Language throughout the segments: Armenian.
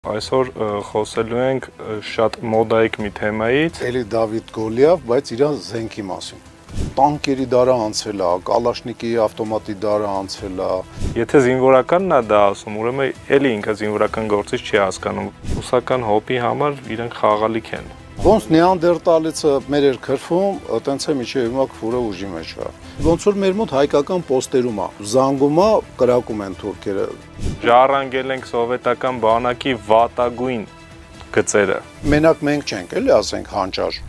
Այսօր խոսելու ենք շատ մոդայիկ մի թեմայից։ Էլի Դավիթ Գոլիաֆ, բայց իր զենքի մասին։ Տանկերի դարը անցել է, Կալաշնիկի ավտոմատի դարը անցել է։ Եթե զինվորականն է դա ասում, ուրեմն էլի ինքը զինվորական գործից չի հասկանում։ Ռուսական հոբի համար իրենք խաղալիք են։ Ոնց Նեանդերտալիցը մեր էր քրվում, այտենց է միջև հիմա քֆուրը ուժի մեջ է։ Ոնց որ մեր մոտ հայկական պոստերում է, զանգում է, կրակում են թուրքերը։ Ժառանգել ենք սովետական բանակի վատագույն գծերը։ Մենակ մենք չենք, էլի ասենք հանճար։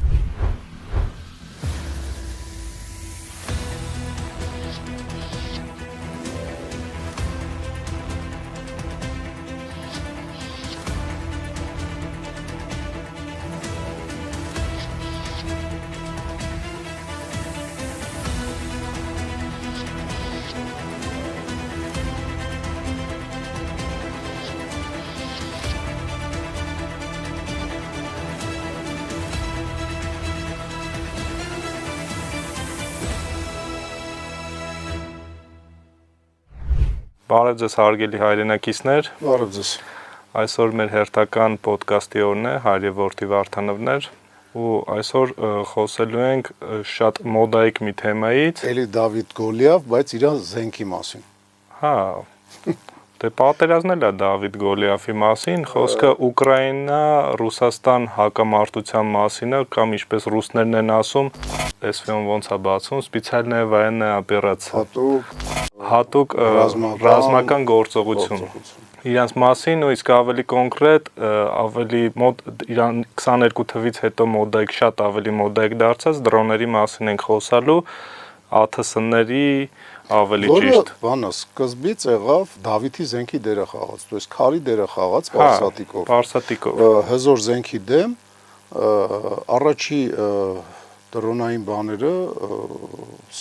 Բարև ձեզ հարգելի հայրենակիցներ։ Բարև ձեզ։ Այսօր մեր հերթական ոդկասթի օրն է, հայր եւ որդի Վարդանովներ, ու այսօր խոսելու ենք շատ մոդայիկ մի թեմայից։ Էլի Դավիթ Գոլիաֆ, բայց իր զենքի մասին։ Հա, դե պատերազմն է Դավիթ Գոլիաֆի մասին, խոսքը Ուկրաինա-Ռուսաստան հակամարտության մասին է, կամ ինչպես ռուսներն են ասում, տեսվեն ոնց է բացում, սպեցիալնայա военная операция։ Հատուկ ռազմական գործողություն։ Իրանց մասին ու իսկ ավելի կոնկրետ, ավելի մոտ 22 թվից հետո մոդայիկ, շատ ավելի մոդայիկ դարձած դրոնների մասին ենք խոսալու, ԱԹՍ-ների ավելի ճիշտ։ Բանը սկզբից եղավ Դավիթի զենքի դերը խաղաց, то есть քարի դերը խաղաց Պարսատիկով։ Հզոր զենքի դեմ առաջի դրոնային բաները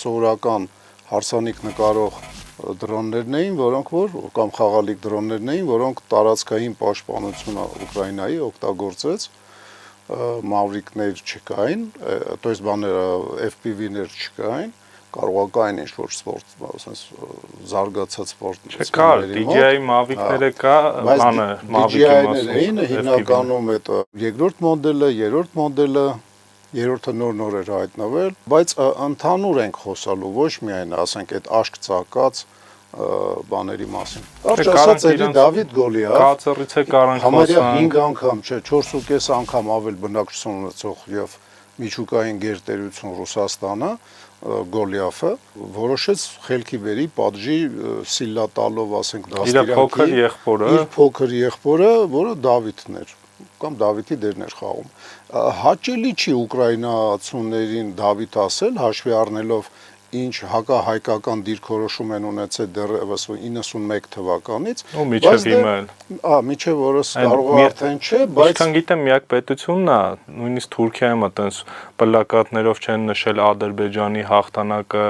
սովորական հարսանիք նկարող դրոններն էին, որոնք կամ խաղալիք դրոններն էին, որոնք տարածքային պաշտպանությունը Ուկրաինայի օգտագործեց, մավրիկներ չկային, то есть բաները FPV-ներ չկային, կարող կային ինչ-որ սպորտ, ասես զարգացած սպորտ։ Չկար, DJI Mavic-ները կա, բանը DJI-ները էին հիմնականում այդ երկրորդ մոդելը, երրորդ մոդելը, երրորդը նոր էր հայտնվել, բայց ընդհանուր ենք խոսալու, ոչ միայն ասենք այդ աշկ ծակած բաների մասին։ Կարճ ասած էլի Դավիթ Գոլիաֆ կացրից է կարանք համարյա 5 անգամ, չէ, 4.5 անգամ ավել բնակչություն ունեցող եւ միջուկային գերտերություն Ռուսաստանը Գոլիաֆը որոշեց խելքի բերի պատժի սիլլա տալով, ասենք, դաստիարակի իր փոքր եղբորը, որը Դավիթն էր կամ Դավիթի դերն էր խաղում։ Հաճելի չի ուկրաինացիներին Դավիթ ասել, հաշվի առնելով ինչ հակահայկական դիրքորոշում են ունեցել դեռևս 91 թվականից, ու միջև հիմա էլ։ Միջև որս կարող է արդեն չէ, բայց ինչքան գիտեմ միակ պետությունն է, նույնիսկ Թուրքիայում այտենց պլակատներով չեն նշել Ադրբեջանի հաղթանակը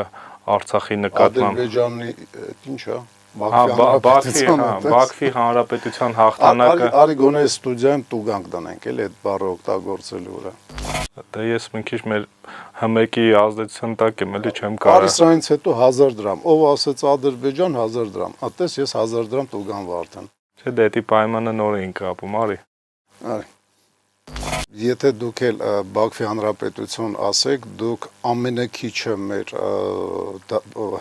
Արցախի նկատմամբ։ Ադրբեջանի ինչ է։ Բաքվի հանրապետության հաղթանակը։ Արի գոնե ստուդիայում տուգանք դնենք, էլի այդ բառը օգտագործելու վրա։ Դե ես մի քիչ մեր հմեկի ազդեցության տակ եմ, էլի չեմ կարող։ Պարիսյանից հետո 1000 դրամ, ով ասեց Ադրբեջան 1000 դրամ, այտես ես 1000 դրամ տուգան վարդան։ Չէ, դե դի պայմանը նոր էին կապում, արի։ Եթե դուք էլ Բաքվի հանրապետություն ասեք, դուք ամենակիչը մեր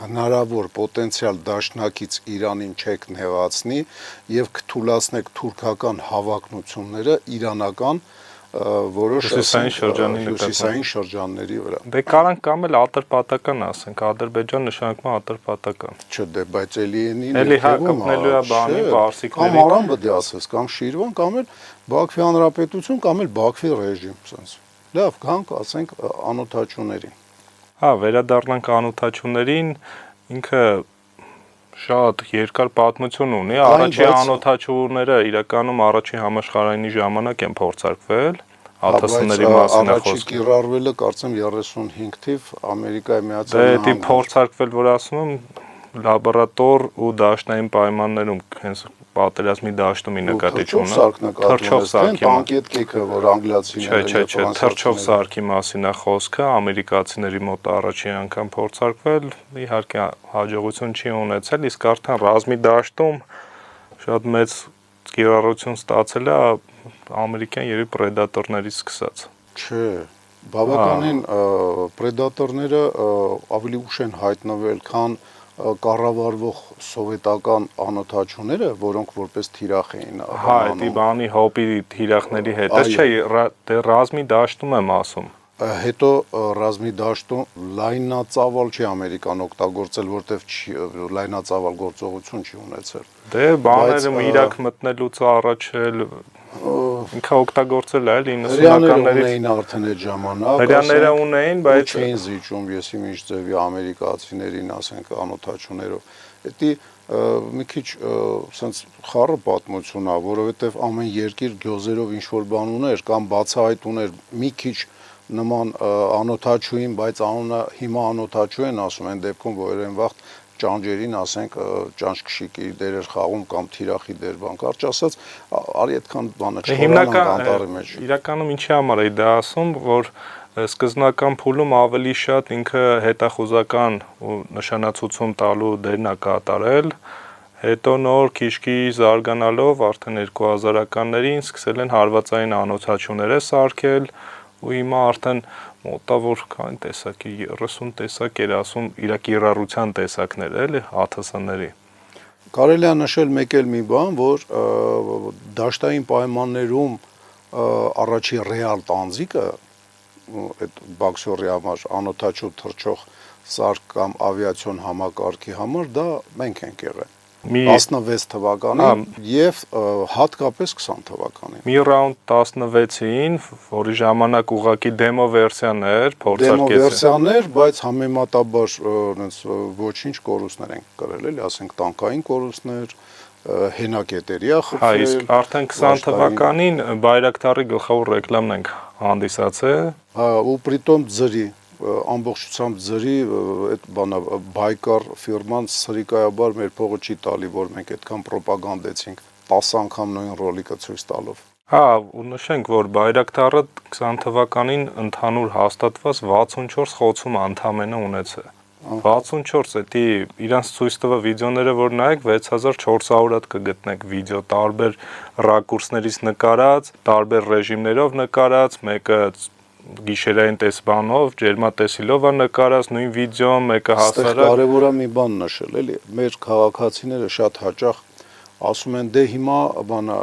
հնարավոր պոտենցիալ դաշնակից Իրանին չեք նեղացնի եւ կթուլացնեք թուրքական հավակնությունները իրանական որոշ հյուսիսային շրջանների վրա։ Դե կարանք կամ էլ ատրպատական ասենք, Ադրբեջան նշանակում է ատրպատական։ Չէ, դե բայց էլի հա կապնելու է բանի բարսիկների։ Կամ Արամ պետք է ասես, կամ Շիրվան, կամ էլ Բաքվի հանրապետություն, կամ էլ Բաքվի ռեժիմ, ասես։ Լավ, գանք ասենք անօթաչուներին։ Հա, վերադառնանք անօթաչուներին, ինքը շատ երկար պատմություն ունի, առաջի անօթաչուները իրականում առաջի համաշխարհայինի ժամանակ են փորձարկվել, ԱԹՍ-ների մասին է խոսքը։ Առաջի կիրառվելը կարծեմ 35 թիվ Ամերիկայի Միացյալ Նահանգներ։ Դե փորձարկվել, որ ասում եմ, լաբորատոր ու դաշտային պայմաններում, հենց պատերազմի դաշտումի նկատի չունի։ Թռչող սարքի բանկետկեքը, որ անգլիացիները Չէ, թռչող սարքի մասին է խոսքը, ամերիկացիների մոտ առաջի անգամ փորձարկվել, իհարկե հաջողություն չի ունեցել, իսկ արդեն ռազմի դաշտում շատ մեծ կիրառություն ստացել է ամերիկյան երևի պրեդատորներից սկսած։ Չէ, բավականին պրեդատորները ավելի ուշ են հայտնվել, քան կառավարվող սովետական անօթաչուները, որոնք որպես թիրախ էին Հա, դա բանի հոպի թիրախների հետ, չէ, դե ռազմի դաշտում եմ ասում։ Հետո ռազմի դաշտում լայնածավալ չի Ամերիկան օգտագործել, որտեվ լայնածավալ գործողություն չի ունեցել։ Դե բաները Իրաք մտնելուց առաջ էլ ինքը օգտագործել է 90-ականների ունեին արդեն այդ ժամանակ։ հրյաները ունեին, բայց չէին զիջում եսի միշտ ձևի ամերիկացիներին, ասենք, անօթաչուներով։ Դա մի քիչ սենց խառը պատմություն է, որովհետև ամեն երկիր գյոզերով ինչ-որ բան ուներ կամ բացահայտ ուներ մի քիչ նման անօթաչուին, բայց անունը հիմա անօթաչու են ասում, այն դեպքում, որ այն վաղ ճանճերին, ասենք, ճանճքշիկի դեր էր խաղում կամ թիրախի դեր բան, կարճ ասած, արի այդքան բանը չխորան անտարի մեջ։ Իրականում ինչի համար է դա ասում, որ սկզբնական փուլում ավելի շատ ինքը հետախուզական ու նշանացուցում տալու դերն է կատարել, հետո նոր քիչ-քիչ զարգանալով արդեն 2000-ականներին սկսել են հարվածային անօթաչուները սարքել ու հիմա արդեն մոտավոր քանի տեսակի 30 տեսակ էր ասում իր կիրառության տեսակներ էլի ԱԹՍ-ների։ Կարելի է նշել մեկ էլ մի բան, որ դաշտային պայմաններում առաջի ռեալ տանձիկը այդ բաքսյորի համար անօթաչու թռչող սարք կամ ավիացիոն համակարգի համար դա մենք ենք եղել 16 թվականին եւ հատկապես 20 թվականին։ Մի ռաունդ 16-ին, որի ժամանակ ուղակի դեմո վերսիան էր, Դեմո վերսիան էր, բայց համեմատաբար այնց ոչինչ կորուստներ ենք կրել, էլի, ասենք տանկային կորուստներ, հենակետերի է խփվել։ Հա, իսկ արդեն 20 թվականին Բայրակտարի գլխավոր ռեկլամն ենք հանդիսացել։ Հա, ու պրիտոմ ձրի ամբողջությամբ ձրի այդ բանա Բայկար ֆիրման սրիկայաբար մեր փողը չի տալի, որ մենք այդքան ռոպագանդեցինք 10 անգամ նույն ռոլիկը ցույց տալով։ Հա, ու նշենք, որ Բայրակտարը 20 թվականին ընդհանուր հաստատված 64 խոցում անդամենը ունեցել։ 64 էդի իրանց ցույց տվա վիդեոները, որ նայեք 6400-ատ կգտնեք վիդեո տարբեր ռակուրսներից նկարած, տարբեր ռեժիմներով նկարած, մեկը գիշերային տեսբանով, ջերմատեսիլով է նկարած նույն վիդեո, մեկը հասարակ։ Կարևոր է մի բան նշել, էլի, մեր քաղաքացիները շատ հաճախ ասում են դե հիմա բան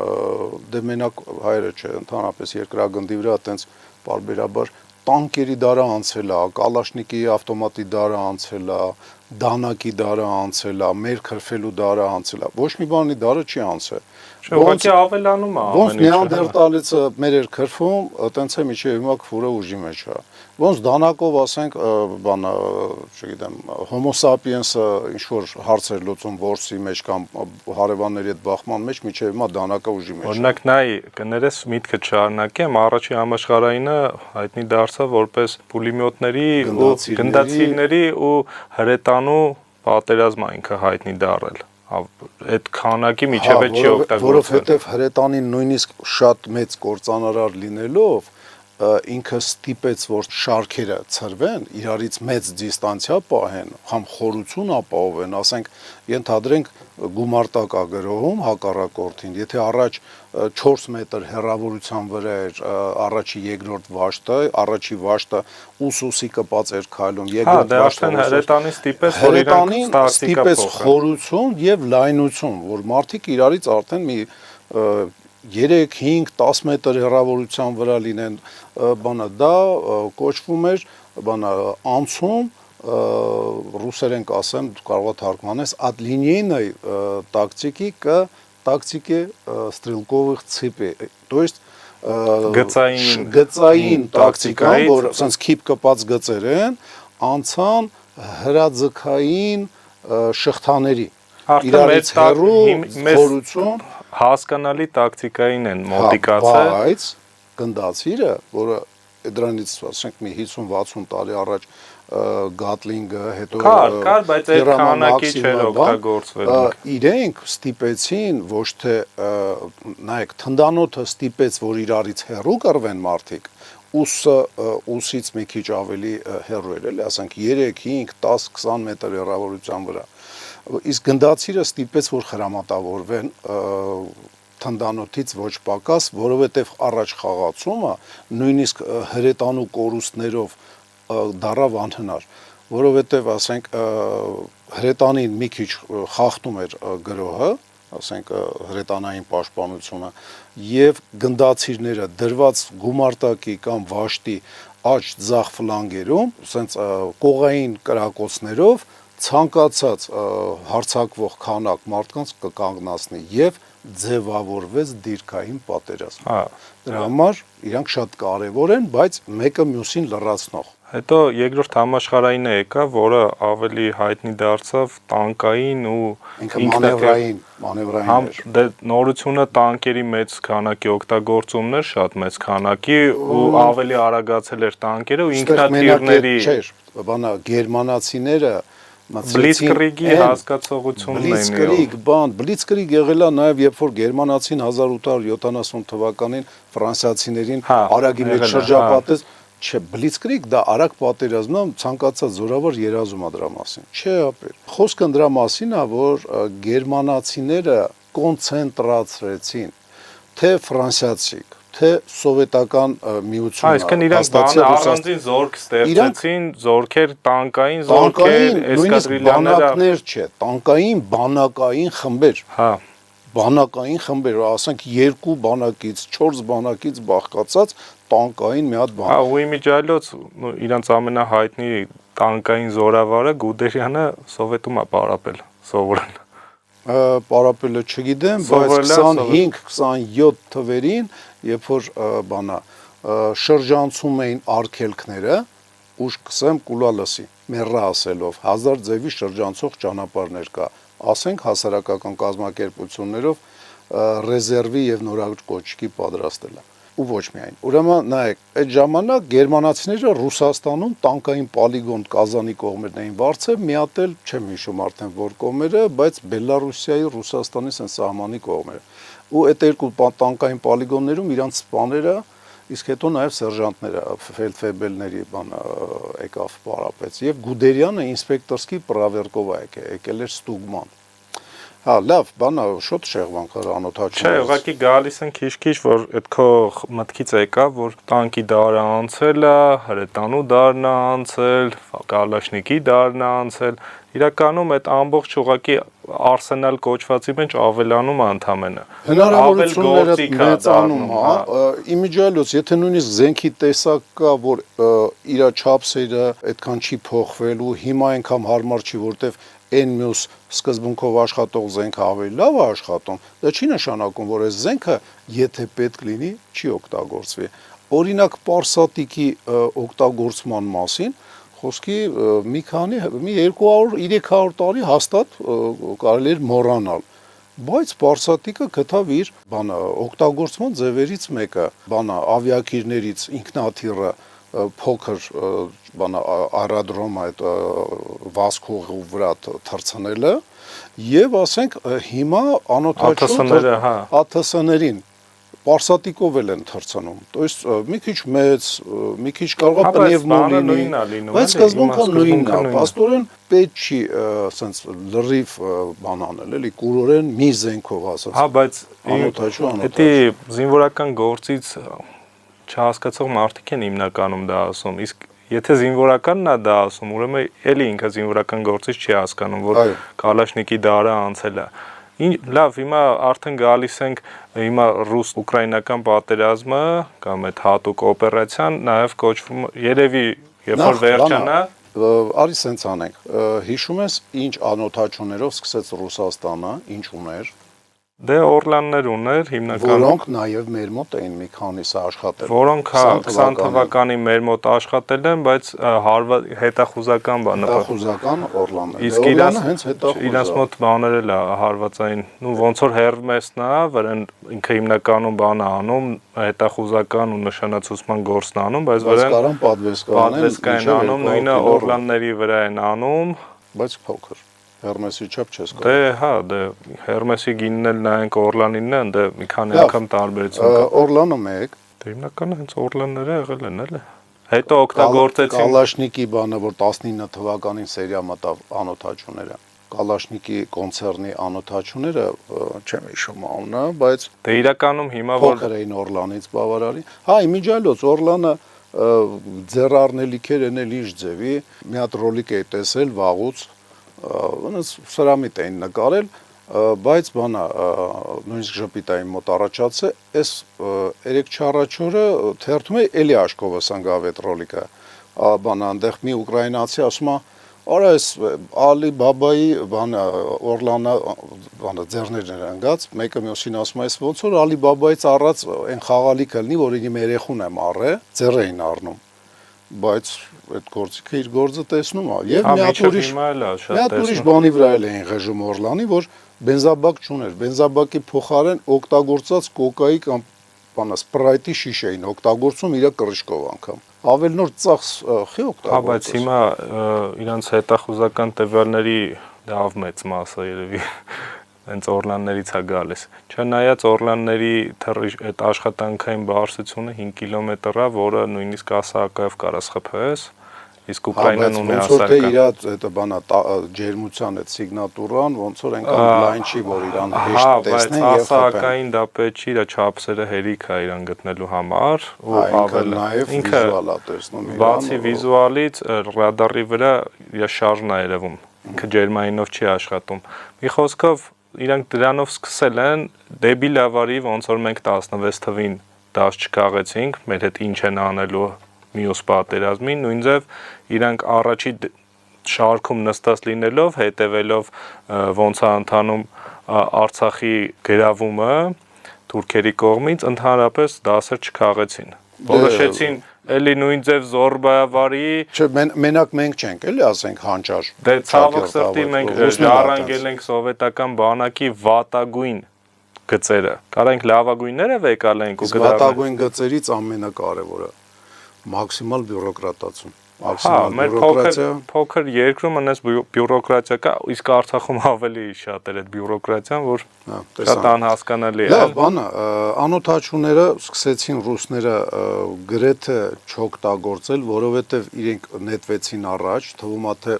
դե մենակ հայերը չէ, ընդհանրապես երկրագնդի վրա այտենց բարբերաբար տանկերի դարը անցել է, կալաշնիկի ավտոմատի դարը անցել է, դանակի դարը անցել է, մեր քրֆելու դարը անցել է։ Ոչ մի բանի դարը չի անցել։ Ուղղակի ավելանում է ամեն Ոնց Նեանդերտալիցը մեր էր քրֆում, այտենց է միջև հիմա քֆուրը ուժի մեջ է։ Ոնց դանակով ասենք, բան, չգիտեմ, Homo sapiens-ը ինչ որ հարցեր լուծում որսի մեջ կամ հարևանների հետ բախման մեջ, միջև հիմա դանակը ուժի մեջ։ Օրինակ նայ, կներես միտքը չառնակեմ, առաջի համաշխարհայինը հայտնի դարձավ որպես պուլեմյոտների ու գնդացիրների ու հրետանու պատերազմը ինքը հայտնի դառել։ Այդ քանակի միջև չի օգտագործվել։ Որովհետև հրետանին նույնիսկ շատ մեծ կործանարար լինելով ինքը ստիպեց, որ շարքերը ցրվեն, իրարից մեծ դիստանցիա պահեն, համ խորություն ապահովեն, ասենք, ենթադրենք գումարտակ ագրոհում հակառակորդին, եթե առաջ 4 մետր հեռավորության վրա էր առաջի երկրորդ վաշտը, առաջի վաշտը ուսուսի կպած էր քայլում, երկրորդ վաշտը հրետանին ստիպեց, որ իրանք ստիպեց խորություն եւ լայնություն, որ մարդիկ իրարից արդեն մի 3, 5, 10 մետր հեռավորության վրա լինեն, բանը դա կոչվում էր, բանը անցում, ռուսերեն կասեմ, կարող է թարգմանես, от линейной тактики к тактике стрелковых цепей, то есть գծային տակտիկան, որ ասենց քիփ կպած գծեր են, անցան հրաձգային շղթաների, իրարից հեռու խորություն հասկանալի տակտիկային են մոտիկացել, բայց գնդացիրը, որը դրանից ասենք մի 50-60 տարի առաջ Գատլինգը, հետո կար, բայց այդ քանակի չէր օգտագործվել։ Իրենք ստիպեցին ոչ թե նայեք, թնդանոթը ստիպեց, որ իրարից հեռու կռվեն մարդիկ, ուսից մի քիչ ավելի հեռու էր, էլի, ասենք 3, 5, 10, 20 մետր հեռավորության վրա։ Իսկ գնդացիրը ստիպեց, որ խրամատավորվեն թնդանոթից ոչ պակաս, որովհետև առաջ խաղացումը նույնիսկ հրետանու կորուստներով դարավ անհնար, որովհետև ասենք հրետանին մի քիչ խախտում էր գրոհը, ասենք հրետանային պաշտպանությունը եւ գնդացիրները դրված գումարտակի կամ վաշտի աջ ձախ ֆլանգերում, ասենց կողային կրակոցներով ցանկացած հարցակվող քանակ մարդկանց կկանգնացնի եւ ձևավորվեց դիրքային պատերազմ։ Դրա համար իրանք շատ կարևոր են, բայց մեկը մյուսին լրացնող։ Հետո երկրորդ համաշխարհայինը եկավ, որը ավելի հայտնի դարձավ տանկային ու մանևրային էր։ Դե նորությունը տանկերի մեծ քանակի օգտագործումն էր, շատ մեծ քանակի ու ավելի արագացել էր տանկերը ու ինքնաթիռների չէր, բանա գերմանացիները Բլիցկրիգի հասկացողությունն էին։ Բլիցկրիգ եղել է նաև երբ որ գերմանացին 1870 թվականին ֆրանսիացիներին արագի մեջ շրջապատեց, չէ, Բլիցկրիգ դա արագ պատերազմն է, ցանկացած զորավար երազում է դրա մասին։ Չէ, ապեր։ Խոսքը դրա մասին է, որ գերմանացիները կոնցենտրացրեցին թե ֆրանսիացիք, թե սովետական միությունը, այսինքն իրանք առանձին զորք ստեղծեցին, զորքեր տանկային, զորքեր էսկադրիլյանները, բանակներ չէ, տանկային բանակային խմբեր։ Հա։ Բանակային խմբեր, ասենք 2 բանակից, 4 բանակից բաղկացած տանկային մի հատ բան։ Հա, ու իմիջիայլոց իրանք ամենահայտնի տանկային զորավարը Գուդերյանը սովետում է պարապել, սովորել։ Պարապելը չգիտեմ, բայց 25-27 թվերին, երբ որ բանա շրջանցում էին արգելքները, ուշ կսեմ կուլա լսի, մեռա ասելով, 1000 ձևի շրջանցող ճանապարհներ կա, ասենք հասարակական կազմակերպություններով ռեզերվի եւ նորագույն կոչկի պատրաստելը ու ոչ միայն։ Ուրեմն նայեք, այդ ժամանակ գերմանացիները Ռուսաստանում տանկային պոլիգոն Կազանի կողմերն էին վարձել, միատել, չեմ հիշում արդեն որ կողմերը, բայց Բելարուսիայի, Ռուսաստանի սեն սահմանի կողմերը։ Ու այդ երկու տանկային պոլիգոններում իրանց սպաները, իսկ հետո նաև սերժանտները, ֆելդֆեբելների բան եկավ պարապեց։ Եվ Գուդերյանը ինսպեկտորսկի պրավերկով եկել էր ստուգման։ Հա, լավ, բանա, շոտ շեղվանք անօթաչում։ Չէ, ուղղակի գալիս են քիչ-քիչ, որ այդ քո մտքից եկա, որ տանկի դարը անցել է, հրետանու դարն է անցել, կալաշնիկի դարն է անցել, իրականում այդ ամբողջ ուղղակի արսենալ կոչվածի մեջ ավելանում է ընդամենը։ Հնարավորությունները մեծանում է, իմիջիայլոց, եթե նույնիսկ զենքի տեսակ կա, որ իրա չափսերը այդքան չի փոխվելու, հիմա այնքան հարմար չի, որտեվ այն մյուս սկզբունքով աշխատող զենքը ավելի լավ է աշխատում, դա չի նշանակում, որ այս զենքը, եթե պետք լինի, չի օգտագործվի։ Օրինակ պարսատիկի օգտագործման մասին խոսքի մի 200-300 տարի հաստատ կարելի էր մոռանալ, բայց պարսատիկը գտավ իր օգտագործման ձևերից մեկը, ավիակիրներից ինքնաթիռը փոքր аэроդրոմ այդ վազքողու վրա թռցնելը եւ ասենք հիմա անօթաչուն ԱԹՍ-ներին պարսատիկով են թռցնում, то есть մի քիչ մեծ, մի քիչ կարող է պնևմոն լինի, բայց սկզբունքը նույնն է, աստորեն պետք չի ասենց լրիվ բան անել, էլի կուրորեն մի զենքով ասած։ Հա, բայց անօթաչու դա զինվորական գործից չհասկացող մարդիկ են հիմնականում դա ասում, իսկ եթե զինվորականն է դա ասում, ուրեմն էլի ինքը զինվորական գործից չի հասկանում, որ Կալաշնիկի դարը անցել է։ Լավ, հիմա արդեն գալիս ենք հիմա ռուս-ուկրաինական պատերազմը կամ այդ հատուկ օպերացիան նաև կոչվում երևի երբ որ վերջանա արի սենց անենք հիշում ես ինչ անօթաչուներով սկսեց Ռուսաստանը ինչ ուներ Դե Օրլաններ ուներ հիմնականում որոնք նաև մեր մոտ էին մի քանիսը աշխատել որոնք 20 թվականին մեր մոտ աշխատել են բայց հետախուզական բանը հետախուզական Օրլաններ իսկ իրանց մոտ բաներ էլ հարվածային ու ոնց որ Հերմեսն է վրան ինքը հիմնականում բանը անում հետախուզական ու նշանացուցման գործն անում բայց վրան պատվեսկային անում նույնը Օրլանների վրա են անում բայց փոքր Հերմեսի չափ չես կարող։ Դե հա, դե Հերմեսի գինն էլ նայենք Օրլանինն է, դե մի քանի անգամ տարբերություն կա։ Օրլանը մեկ։ Դե հիմնականը հենց Օրլանները եղել են, էլի։ Հետո օգտագործեցին Կալաշնիկի բանը, որ 19 թվականին սերիա մտավ անօթաչուները։ Կալաշնիկի կոնցերնի անօթաչուները, չեմ հիշում անունը, բայց Դե իրականում հիմա որ փոքր էին Օրլանից բավարարի։ Հա, իմիջիալոց Օրլանը ձեռառնելիք էր էնել ինչ ձևի, մի հատ ռոլիկ էի տեսել վաղուց, ոնց սրամիտ էին նկարել, բայց բանա նույնիսկ ժպիտային մոտ առաջացե, այս 3-4 օրը թերթում է էլի Աշկովը սանգավ այդ ռոլիկը, բանա այնտեղ մի ուկրաինացի ասում է Արա այս Ալի Բաբայի բանը Օրլանա բանը ձեռներն են ընկած, մեկը մյուսին ասում է, ոնց որ Ալի Բաբայից առած այն խաղալիքը լինի, որ իմ երեխուն եմ առել, ձեռ էին առնում, բայց այդ գործիքը իր գործը տեսնում է, եւ մի հատ ուրիշ բանի վրա էին ղեժում Օրլանի, որ բենզաբակ չուներ, բենզաբակի փոխարեն օգտագործած կոկայի կամ բանը սպրայտի շիշ էին օգտագործում իր կռիչկով անգամ ավել նոր ծախս խի օգտագործում։ Հա, բայց հիմա իրանց հետախուզական տվյալների լավ մեծ մասը երևի հենց Օրլաններից է գալիս։ Չնայած Օրլանների այդ աշխատանքային բարձրությունը 5 կիլոմետր է, որը նույնիսկ ասակայով կարաս խփես, իսկ Ուկրաինան ունի ասարկա։ Ոնց որ իր այդ բանա ջերմության այդ սիգնատուրան, ոնց որ այնքան լայն չի, որ իրան հեշտ տեսնեն եւ խփեն։ Ասակային դա պետք չի, դա չափսերը հերիք է իրան գտնելու համար, ու ավել ինքը վիզուալ է տեսնում իրան։ Բացի վիզուալից ռադարի վրա իր շարժն է երևում։ Ինքը ջերմայինով չի աշխատում։ Մի խոսքով իրանք դրանով սկսել են դեպի լավարի, ոնց որ մենք 16 թվին դաշ չքաղեցինք, մեր հետ ինչ են անելու մյուս պատերազմին, նույն ձև իրանք առաջի շարքում նստած լինելով, հետևելով ոնց է ընթանում Արցախի գրավումը թուրքերի կողմից, ընդհանրապես դասեր չքաղեցին։ Որոշեցին էլի նույն ձև Զորբայավարի Չէ, մենակ մենք չենք, էլի ասենք հանճար։ Դե ցավոք սրտի մենք ժառանգել ենք սովետական բանակի վատագույն գծերը։ Կարանք լավագույնները վեկալենք ու գրավենք։ Վատագույն գծերից ամենակարևորը մաքսիմալ բյուրոկրատացում։ Հա, մեր փոքր երկրում այնպես բյուրոկրատիա կա, իսկ Արցախում ավելի շատ էր այդ բյուրոկրատիան, որ շատ անհասկանալի է։ Լավ, բանը, անօթաչուները սկսեցին ռուսները գրեթե չօգտագործել, որովհետև իրենք նետվեցին առաջ, թվում է թե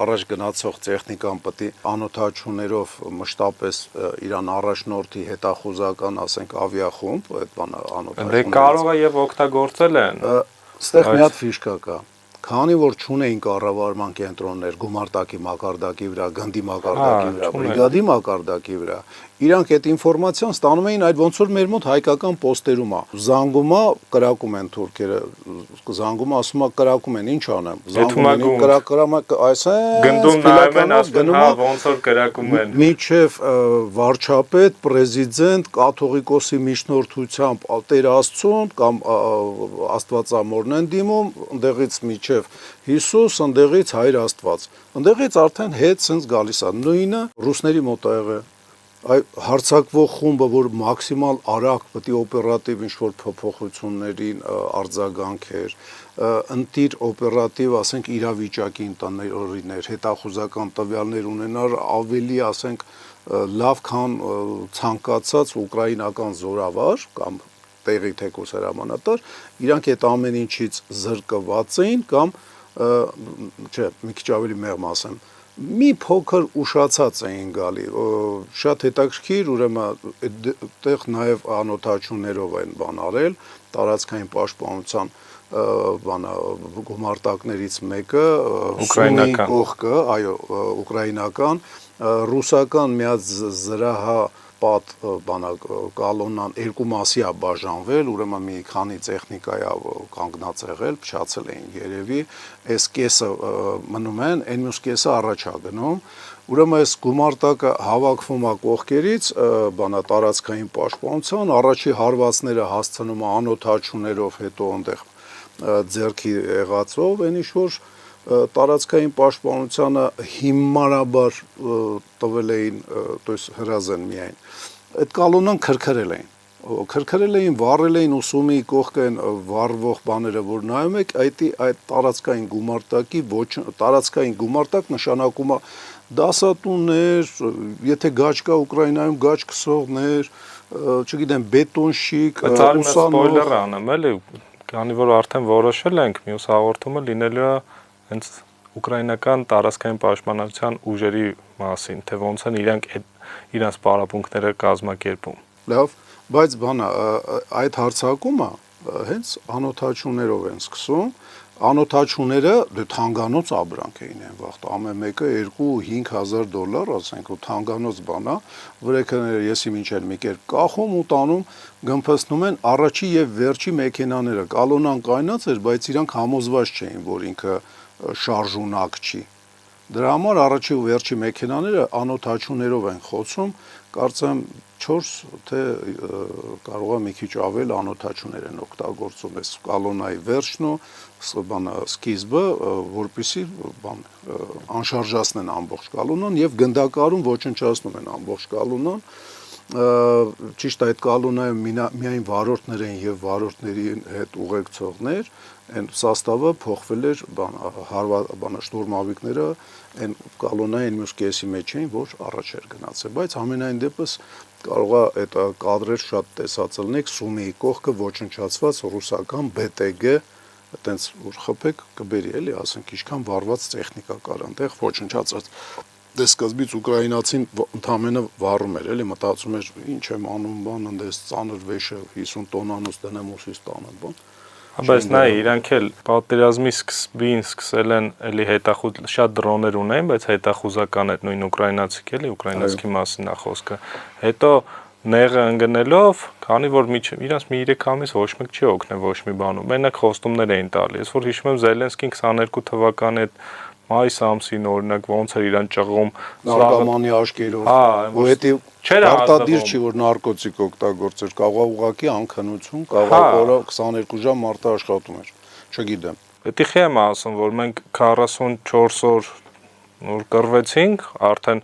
առաջ գնացող տեխնիկան պետք է անօթաչուներով մշտապես իրան առաջնորդի հետախուզական, ասենք, ավիախումբ, այդ բանը անօթաչուները։ Դե կարող է եւ օգտագործել են։ Այստեղ մի հատ ֆիշկա կա։ Քանի որ չունեին կառավարման կենտրոններ գումարտակի մակարդակի վրա, գնդի մակարդակի վրա, բրիգադի մակարդակի վրա, իրանք այդ ինֆորմացիան ստանում էին այդ ոնց որ մեր մոտ հայկական պոստերում է։ Զանգում է, կրակում են թուրքերը, զանգում ասում է կրակում են, ինչ անեմ։ Զանգում են, կրակում այսեն գնդում նայում են, ասում հա ոնց որ կրակում են։ Միջև վարչապետ, պրեզիդենտ, կաթողիկոսի միջնորդությամբ Տեր Աստծուն կամ Աստվածամորն են դիմում, ընդեղից միջև Հիսուս, ընդեղից Հայր Աստված։ Ընդեղից արդեն հետ sense գալիս է։ Նույնը ռուսների մոտ ա եղել։ Այ հարցակվող խումբը, որ մաքսիմալ արագ պետք է օպերատիվ ինչ-որ փոփոխություններին արձագանքեր, ընտիր օպերատիվ, ասենք, իրավիճակի ընտանեկներ, հետախուզական տվյալներ ունենար ավելի, ասենք, լավ քան ցանկացած ուկրաինական զորավար կամ տեղի թեկուս հրամանատար, իրանք այդ ամեն ինչից զրկված էին կամ չէ, մի քիչ ավելի մեղմ ասեմ, մի փոքր ուշացած էին գալի, շատ հետաքրքիր, ուրեմն այդտեղ նաև անօթաչուներով են բան արել, տարածքային պաշտպանության բանը գումարտակներից մեկը ուկրաինական կողքը, այո, ուկրաինական, ռուսական մի հատ զրահապատ բանակ կալոննան երկու մասի է բաժանվել, ուրեմն մի քանի տեխնիկա է կանգնած եղել, փչացել էին երևի, այս կեսը մնում են, այն մյուս կեսը առաջ է գնում, ուրեմն այս գումարտակը հավաքվում է կողքերից, բանա տարածքային պաշտպանության, առաջի հարվածները հասցնում է անօթաչուներով, հետո այնտեղ ձեռքի եղածով, այն ինչ որ տարածքային պաշտպանությանը հիմնարաբար տվել էին, то есть հրազեն միայն։ Այդ կալոնան քրքրել էին, վառել էին ուսումի կողքը այն վառվող բաները, որ նայում եք, այդ տարածքային գումարտակի տարածքային գումարտակ նշանակում է դասատուներ, եթե գաչ կա Ուկրաինայում գաչ քսողներ, չգիտեմ, բետոնշիկ, ուսանող, սպոյլեր անեմ, էլի, քանի որ արդեն որոշել ենք, մյուս հաղորդումը լինելու է հենց ուկրաինական տարածքային պաշտպանության ուժերի մասին, թե ոնց են իրենց պարապմունքները կազմակերպում։ Լավ, բայց այդ հարցակումը հենց անօթաչուներով են սկսում, անօթաչուները թանկանոց ապրանք էին այն վաղ, ամեն մեկը $2,000-5,000, ասենք, ու թանկանոց բանա, վրեքները եսի մինչև մի կերպ կախում ու տանում, գմփսնում են առաջի եւ վերջի մեքենաները, կալոնան կայնած էր, բայց իրանք համոզված չէին, որ ինքը շարժունակ չի։ Դրա համար առաջի ու վերջի մեքենաները անօթաչուներով են խոցում, կարծեմ 4 թե կարող է մի քիչ ավել անօթաչուներ են օգտագործում այս կալոնայի վերջն ու սկիզբը, որպեսզի անշարժացնեն ամբողջ կալոնան եւ գնդակարում ոչնչացնում են ամբողջ կալոնան։ Ճիշտ այդ կալոնայում միայն վարորդներ են եւ վարորդների հետ ուղեկցողներ, այն սաստավը փոխվել էր շտուրմավիկները այն կալոնային մյուս կեսի մեջ էին, որ առաջ էր գնացել, բայց ամենայն դեպս կարող է այդ կադրեր շատ տեսածել լինեք, Սումիի կողքը ոչնչացված ռուսական BTG, այտենց որ խփեք կբերի էլի, ասենք ինչքան վարված տեխնիկա կար այնտեղ ոչնչացած։ Դե սկզբից ուկրաինացին ընդամենը վառում էր, էլի մտածում էր ինչ եմ անում, բան այնտես ծանր վեշը 50 տոնանոց դնեմ ուսից տանը, բան։ Բայց նայ, իրանք էլ պատերազմի սկզբին սկսել են էլի շատ դրոներ ունեն, բայց հետախուզական էր նույն ուկրաինացիք էլի, ուկրաինացքի մասին է խոսքը։ Հետո նեղը ընկնելով, քանի որ իրանց մի 3 ամիս ոչ մեկ չի օգնել ոչ մի բանում։ Մենակ խոստումներ էին տալի։ Ես որ հիշում եմ Զելենսկին 22 թվականի այդ մայիս ամսին օրինակ ոնց էր իրան ճղում նարկոմանի աչքերով, ու հետի արտադիր չի որ նարկոտիկ օգտագործեր, կարող ուղակի անքնություն, կարող օրը 22 ժամ մարդը աշխատում էր, չգիտեմ։ Պետք է եմ ասում, որ մենք 44 օր նոր կռվեցինք, արդեն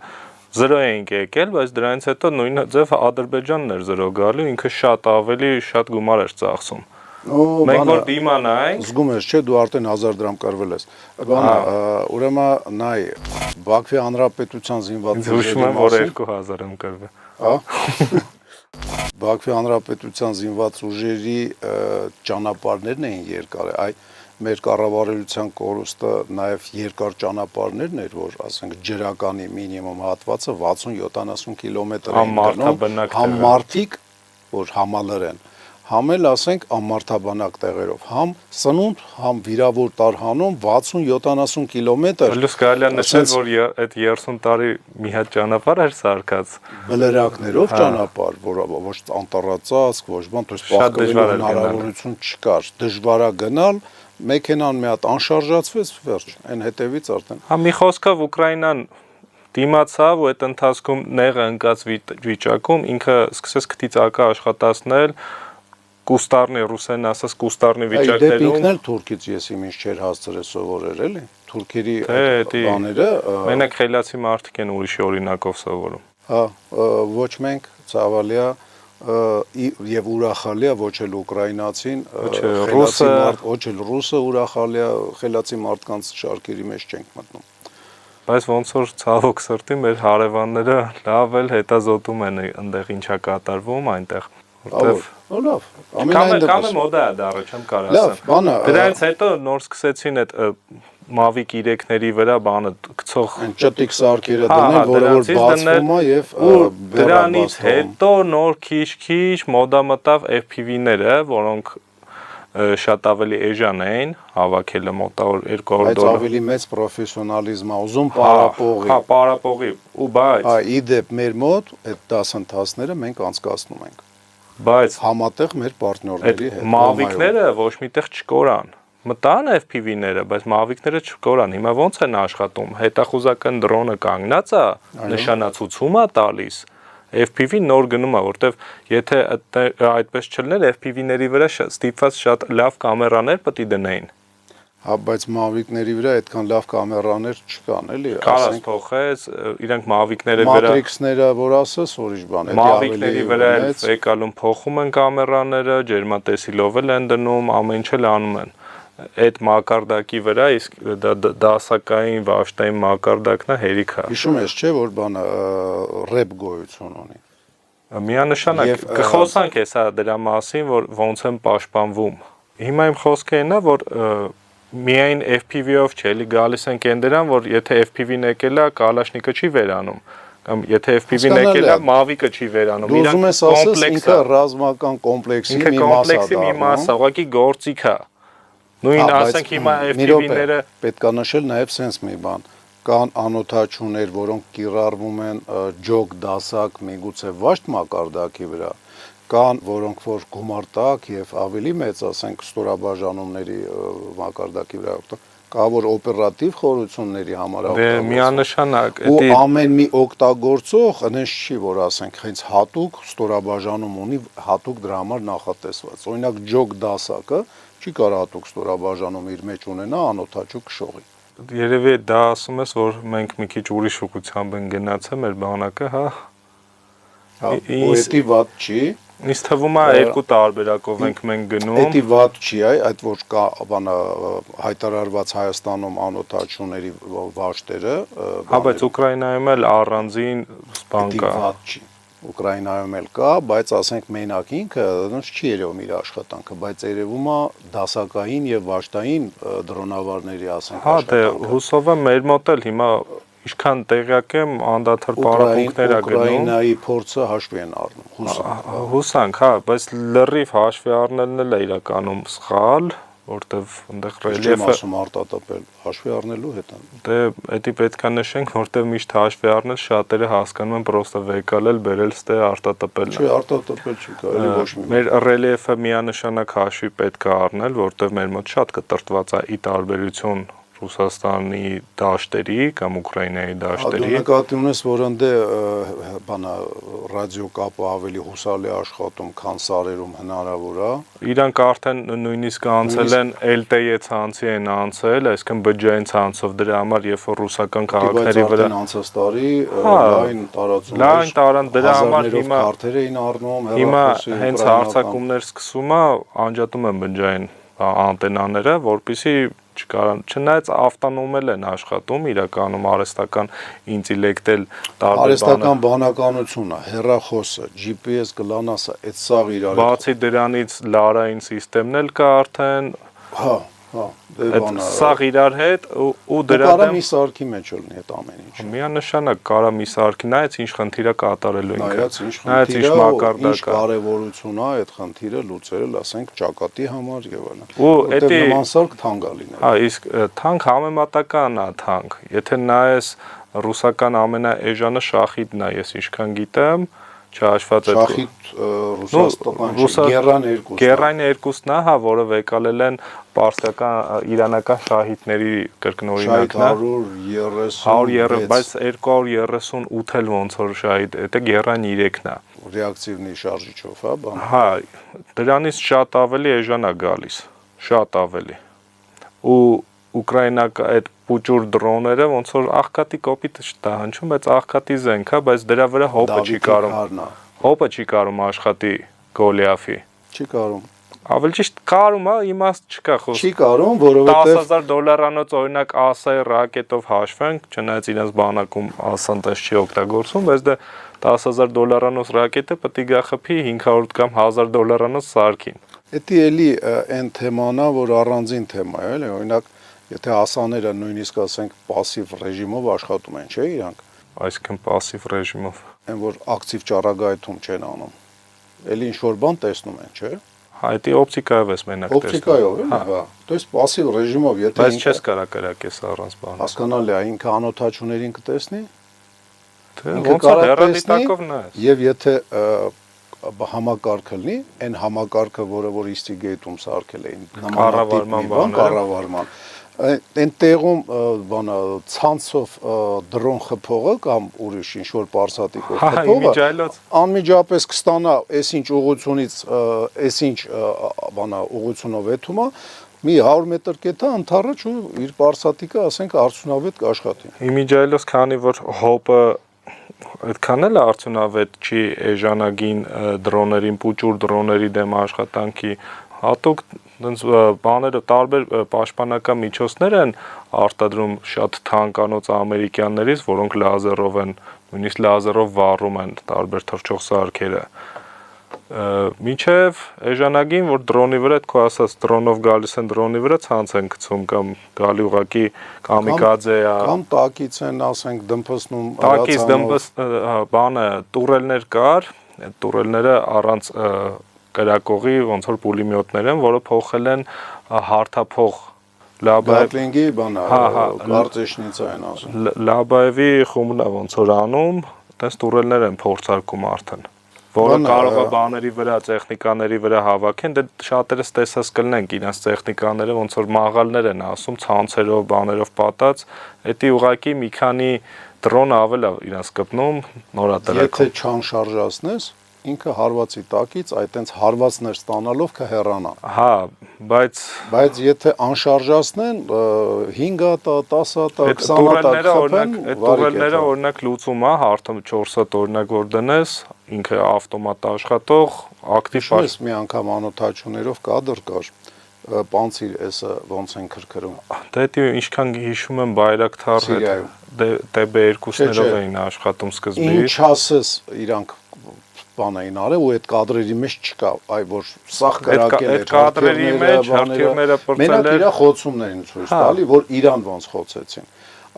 0 էինք եկել, բայց դրանից հետո նույն ձև Ադրբեջանն էր 0 գալու, ինքը շատ գումար էր ծախսում։ Մենք որ դիմանայինք, զգում ես, չէ, դու արդեն 1000 դրամ կրվել ես։ Ուրեմն նայ, Բաքվի Հանրապետության զինված ուժերի մասին, որ 2000 եմ կրվել։ Բաքվի Հանրապետության զինված ուժերի ճանապարհներն էին երկար, մեր կառավարության կորուստը նաև երկար ճանապարհներն էր, որ ասենք ջրականի մինիմում հատվածը 60-70 կիլոմետր էին գնում, համ մարդիկ, որ համալր են, համ էլ ասենք անմարդաբանակ տեղերով, համ սնունդ, համ վիրավոր տարհանում 60-70 կիլոմետր։ Լույս կարելի է նշել, որ այդ 30 տարի մի հատ ճանապարհ էր սարքած։ Բլրակներով ճանապարհ, որը ոչ անտառածածկ, ոչ բան, то есть պահկելու հնարավորություն չկար, դժվար է գնալ, մեքենան մի հատ անշարժացվեց, վերջ, այն հետևից արդեն։ Հա մի խոսքով Ուկրաինան դիմացավ ու այդ ընթացքում նեղը ընկած վիճակում ինքը սկսեց քթիցակը աշխատացնել կուստարնի ռուսեն ասած կուստարնի վիճակներում։ Դեպ ինքն էլ թուրքից եսի ինչ չէր հասցրել սովորել, էլի։ Թուրքերի բաները մենակ խելացի մարդիկ են ուրիշի օրինակով սովորում։ Հա, ոչ մենք ցավալիա եւ ուրախալիա ոչ էլ ուկրաինացին, ոչ էլ ռուսը ուրախալիա խելացի մարդկանց շարքերի մեջ չենք մտնում։ Բայց ոնց որ ցավոք սրտի մեր հարևանները լավ էլ հետազոտում են այնտեղ ինչա կատարվում այնտեղ, որտեվ լավ, ամենայն մոդա է դառը, չեմ կարող ասեմ։ Դրանից հետո նոր սկսեցին այդ Mavic 3-ների վրա բանը գցող ճտիկ սարքերը դնել, որը որ բացվում է եւ դրանից հետո նոր քիչ մոդա մտավ FPV-ները, որոնք շատ ավելի էժան էին, հավաքելը մոտավոր $200։ Բայց ավելի մեծ պրոֆեսիոնալիզմ է ուզում պարապողի։ Հա, պարապողի, ու բայց իդեպ մեր մոտ այդ դասընթացները մենք անցկացնում ենք։ Բայց համատեղ մեր պարտներների հետ։ Mavic-ները ոչ միտեղ չկորան։ Մտան FPV-ները, բայց Mavic-ները չկորան։ Հիմա ոնց են աշխատում։ Հետախուզական դրոնը կանգնած է, նշանացուցում է տալիս։ FPV նոր գնում է, որտեվ եթե այդպես չլներ, FPV-ների վրա ստիպված շատ լավ կամերաներ պետք է դնեին։ Հա, բայց Mavic-ների վրա այդքան լավ կամերաներ չկան, էլի, ասենք փոխեց, իրանք Mavic-ների վրա Matrix-ները, որ ասես, ուրիշ բան, Mavic-ների վրա եկալում փոխում են կամերաները, ջերմատեսիլով են դնում, ամեն ինչ էլ անում են։ Այդ մակարդակի վրա իսկ դասակային վաշտային մակարդակն է հերիքա։ Հիշում ես, չէ, որ բանը ռեփ գոյություն ունի։ Միանշանակ կխոսանք հեսա դրա մասին, որ ոնց են պաշտպանվում։ Հիմա իմ խոսքը այն է, որ միայն FPV-ով չէ, էլի գալիս են կենդերան, որ եթե FPV-ն եկել է, Կալաշնիկը չի վերանում, կամ եթե FPV-ն եկել է, Մավիկը չի վերանում։ Դու ուզում ես ասես ինքը ռազմական կոմպլեքսի մի մաս է, ուղղակի գործիք է։ Նույն ասենք հիմա FPV-ները պետք է նշել նաև sense մի բան։ Կան անօթաչուներ, որոնք կիրառվում են ջոկ դասակ, միգուցե վաշտ մակարդակի վրա, կան որոնք որ գումար տակ եւ ավելի մեծ, ասենք, ստորաբաժանումների մակարդակի վրա, կա որ օպերատիվ խորությունների համար միանշանակ ու ամեն մի օգտագործող այնպես չի, որ ասենք հենց հատուկ ստորաբաժանում ունի, հատուկ դրա համար նախատեսված։ Օրինակ ջոկ դասակը չի կարող հատուկ ստորաբաժանում իր մեջ ունենա անօթաչու քշողի։ Երևի դա ասում ես, որ մենք մի քիչ ուրիշ ուղղությամբ ենք գնացել մեր բանակը, հա։ Ու էդի վատ չի։ Ինձ թվում է երկու տարբերակով ենք մենք գնում։ Էդի վատ չի, այդ որ կա բանը հայտարարված Հայաստանում անօթաչուների վաշտերը, հա, բայց Ուկրաինայում էլ առանձին բան կա։ Էդի վատ չի։ Ուկրաինայում էլ կա, բայց ասենք մենակ ինքը ոնց չի երևում իր աշխատանքը, բայց երևում է դասակային եւ վաշտային դրոնավարների ասենք աշխատանքը։ Հա, դե հուսով եմ մեր մոտ էլ հիմա ինչքան տեղյակ եմ անդադար պարապմունքներ է գնում։ Ուկրաինայի փորձը հաշվի են առնում, հուսանք, հա, բայց լրիվ հաշվի առնելն էլ է իրականում սխալ, որտեվ այնտեղ ռելիեֆը ասում արտատապել հաշվի առնելու հետ են։ Դե էդի պետք է նշենք, որտեվ միշտ հաշվի առնել շատերը հասկանում են պրոստը վեկալել, բերել ստե արտատապել։ Չէ, արտատապել չի կարելի ոչ մի։ Մեր ռելիեֆը միանշանակ հաշվի պետք է առնել, որտեվ մեր մոտ շատ կտրտված է ի տարբերություն Ռուսաստանի դաշտերի կամ Ուկրաինայի դաշտերի։ Դու նկատի ունես, որ ընդ բանա ռադիոկապը ավելի հուսալի աշխատում, քան սարերում հնարավոր է։ Իրանք արդեն նույնիսկ անցել են LTE ցանցի են անցել, այսինքն բջջային ցանցով դրա համար, երբ որ ռուսական քաղաքների վրա անցած տարի լայն տարածում էր։ Լայն տարան դրա համար հիմա քարտեր էին առնում, հիմա հենց հարձակումներ սկսում է, անջատում են բջջային անտենաները, որպեսզի չնայած ավտոնոմել են աշխատում, իրականում արհեստական ինտելեկտել արհեստական բանականությունը, հեռախոսը, GPS, GLONASS-ը, այդ սաղ իրար։ Բացի դրանից լարային սիստեմն էլ կա արդեն։ Հա, Այդ սաղ իրար հետ ու դրա կարա մի սարքի մեջ լինի այդ ամեն ինչ։ Միանշանակ կարա մի սարքի, նայած ինչ խնդիր է կատարելու ինքը։ Նայած ինչ մակարդակ է, ինչ կարևորություն է այդ խնդիրը լուծել, ասենք ճակատի համար եւ այլն։ Ու էդի նման սարք թանկ է լինել։ Հա, իսկ թանկ համեմատական է թանկ։ Եթե նայես ռուսական ամենաէժանը շախիդն է, ես ինչքան գիտեմ, չհաշված այդ շախիդ Ռուսաստան Գերան 2-ն է, հա, որը վեկալել են պարսկական իրանական շահիդների կրկնօրինակն է 130, բայց 238 էլ ոնց որ շահիդ, դա Գերան 3-ն է ռեակտիվնի շարժիչով, հա, բան։ Հա, դրանից շատ ավելի էժան է գալիս, շատ ավելի։ Ու Ուկրաինական այդ պուճուր դրոնները ոնց որ աղքատի կոպիտ չտա հնչում, բայց աղքատի զենք է, բայց դրա վրա հոպը չի կարում։ Հոպը չի կարում աշխատի Գոլիաֆի։ Չի կարում։ Ավելի ճիշտ կարում է, իմաստ չկա խոսք։ Չի կարում, որովհետև $10,000 օրինակ ասայի ռակետով հաշվենք, չնայած իրենց բանակում ասան տես չի օգտագործում, բայց դա $10,000 ռակետը պետք է գախփի 500 կամ $1,000 սարքին։ Դա էլի այն թեման է, որ առանձին թեմա է, էլի, օրինակ եթե ասաները նույնիսկ ասենք пассив ռեժիմով աշխատում են, չէ՞ իրանք։ Այսինքն пассив ռեժիմով։ Այն որ ակտիվ ճառագայթում չեն անում։ Էլի ինչ որ բան տեսնում են, չէ՞։ Հա, դա օպտիկայով էս մենակ տեսնում։ Օպտիկայով, հա։ То есть пассив ռեժիմով, եթե բայց չես կարա կրակես առանց բանը։ Հասկանալի է, ինքը անօթաչուներին կտեսնի։ Ոնց է հեռադիտակով նայես։ Եվ եթե համակարգը լինի, այն համակարգը, որը որ Instigate-ում սարքել էին, կառավարման այն տեղում բանը ցանցով դրոն խփողը կամ ուրիշ ինչ որ պարսատիկով խփողը անմիջապես կստանա այսինչ ուղությունից այսինչ բանը ուղությունով էթումա մի 100 մետր կետա ընդառաջ ու իր պարսատիկը ասենք արդյունավետ կաշխատի։ Իմիջայլոս քանի որ հոպը այդքան էլ արդյունավետ չի էժանագին դրոներին, պուճուր դրոների դեմ աշխատանքի հատուկ դենց բաները տարբեր պաշտպանական միջոցներ են արտադրում շատ թանկանոց ամերիկյաններից, որոնք լազերով են, նույնիսկ լազերով վառում են տարբեր թռչող սարքերը։ Մինչև էժանագին, որ դրոնի վրա, քո ասած դրոնով գալիս են դրոնի վրա ցանց են գցում կամ գալի ուղակի կամիկաձե է կամ տակից են, ասենք, դմփսնում տակից դմփս բանը տուրելներ կար, այդ տուրելները առանց կրակողի ոնց որ պուլեմյոտներ են, որը փոխել են հարթափող Գատնինգի բանը, կարծեշնիցա են ասում։ Լաբաևի խումբն է ոնց որ անում, այդպես տուրելներ են փորձարկում արդեն, որը կարող է բաների վրա, տեխնիկաների վրա հավաքեն, դե շատերս տեսած կլինենք իրենց տեխնիկաները ոնց որ մաղալներ են ասում, ցանցերով, բաներով պատած, դա ուղակի մի քանի դրոն ավել է իրենց կպնում նորատելեկ։ Եթե չանշարժացնես, ինքը հարվածի տակից այտենց հարվածներ ստանալով կհեռանա։ Հա, բայց եթե անշարժացնեն 5 հատ, 10 հատ, 20 հատ խփեն, տուրելները օրինակ լուծում է, հարթը 4 հատ օրինակ որ դնես, ինքը ավտոմատ աշխատող, ակտիվ է։ Մի անգամ անօթաչուներով կադր կար, պանցիր էսը ոնց են քրքրում։ Դա ինչքան հիշում եմ Բայրակթար TB2-ներով էին աշխատում սկզբից։ Ինչ ասես իրանք բան էին արել ու այդ կադրերի մեջ չկա, այ որ սախ կրակել էր կադրերի մեջ հրթիռները պրծել մենակ իր խոցումներին ցույց տալի, որ իրան ոնց խոցեցին։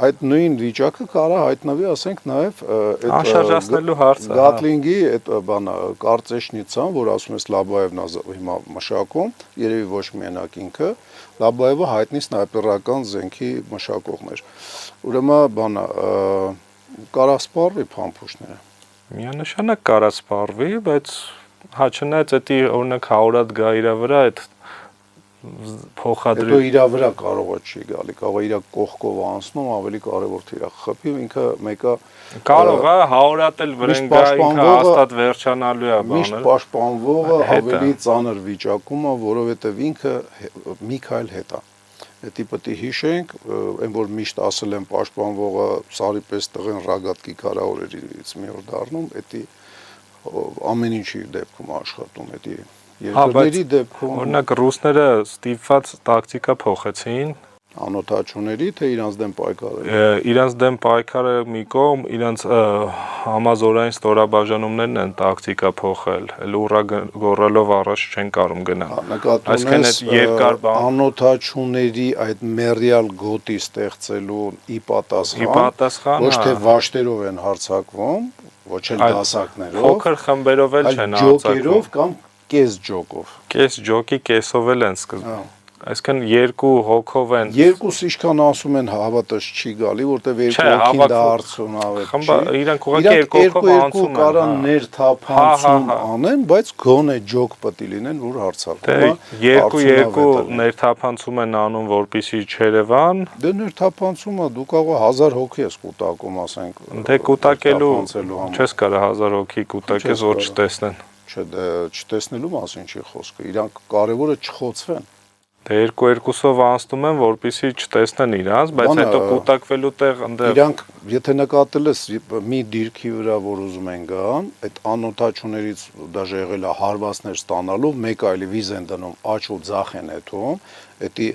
Այդ նույն վիճակը կարա հայտնվի, ասենք, նաև այդ անշարժացնելու հարցը։ Գատնինգի այդ բանը կարծեշնիցան, որ ասում ես Լաբաևն հիմա մշակում, երևի ոչ միանակ ինքը, Լաբաևը հայտնի սնայպերական զենքի մշակողն էր։ Ուրեմն բանը կարա սպառվի փամփուշտները։ Միանշանակ կարա սպառվի, բայց հա չնայած դա օրինակ 100 հատ գա իր վրա, այդ փոխադրի։ Հետո իր վրա կարող է չի գալի, կարող է իր կողքով անցնում, ավելի կարևոր թե իր խփի, ինքը մեկը կարող է 100 հատ էլ վրան գա, ինքը հաստատ վերջանալու է բանը։ Միշտ պաշտպանվողը ավելի ծանր վիճակում է, որովհետև ինքը մի քայլ հետ է։ Դա պետք է հիշենք, այն որ միշտ ասել են պաշտպանվողը սարի պես տղեն ռագատկի կարավորերից մի օր դառնում, դա ամեն ինչի դեպքում աշխատում, դա երկրների դեպքում։ Օրինակ ռուսները ստիպված տակտիկա փոխեցին, անօթաչուների թե իրանց դեմ պայքարել։ Իրանց դեմ պայքարը մի կողմ, իրանց համազորային ստորաբաժանումներն են տակտիկա փոխել, էլ ուռա գոռալով առաջ չեն կարող գնալ։ Այսինքն այդ երկար անօթաչուների այդ մերիալ գոտի ստեղծելու ի պատասխան ոչ թե վաշտերով են հարձակվում, ոչ էլ դասակներով, փոքր խմբերով էլ չեն հարձակվում, ջոկերով կամ կես ջոկով։ Կես ջոկի կեսով էլ են սկզբում։ Այսինքն երկու հոգով են։ Երկուս ինչքան ասում են հավատաս չի գալի, որտեվ երկու հոգին դա արդյունավետ չի։ Իրանք ուղղակի երկու հոգով անցում են։ Կարան ներթափանցում անեն, բայց գոնե ջոկ պետք է լինեն, որ հարձակվում։ Երկու ներթափանցում են անում, որպեսզի Չերևան։ Դե ներթափանցումը դու կարող ես 1000 հոգի ես կուտակում, ասենք։ Դե կուտակելու չես կարող 1000 հոգի կուտակես, որ չտեսնեն։ Չէ, դե չտեսնելու մասին չի խոսքը։ Իրանք կարևորը չխոցվեն։ Դե երկուսով անցնում են, որպեսզի չտեսնեն իրանց, բայց հետո կուտակվելու տեղ այնտեղ իրանք եթե նկատել ես մի դիրքի վրա որ ուզում են գան, այդ անօթաչուներից դաժե եղել է հարվածներ ստանալով, մեկ այլի վիզ են դնում, աչ ու ձախ են հետում, դա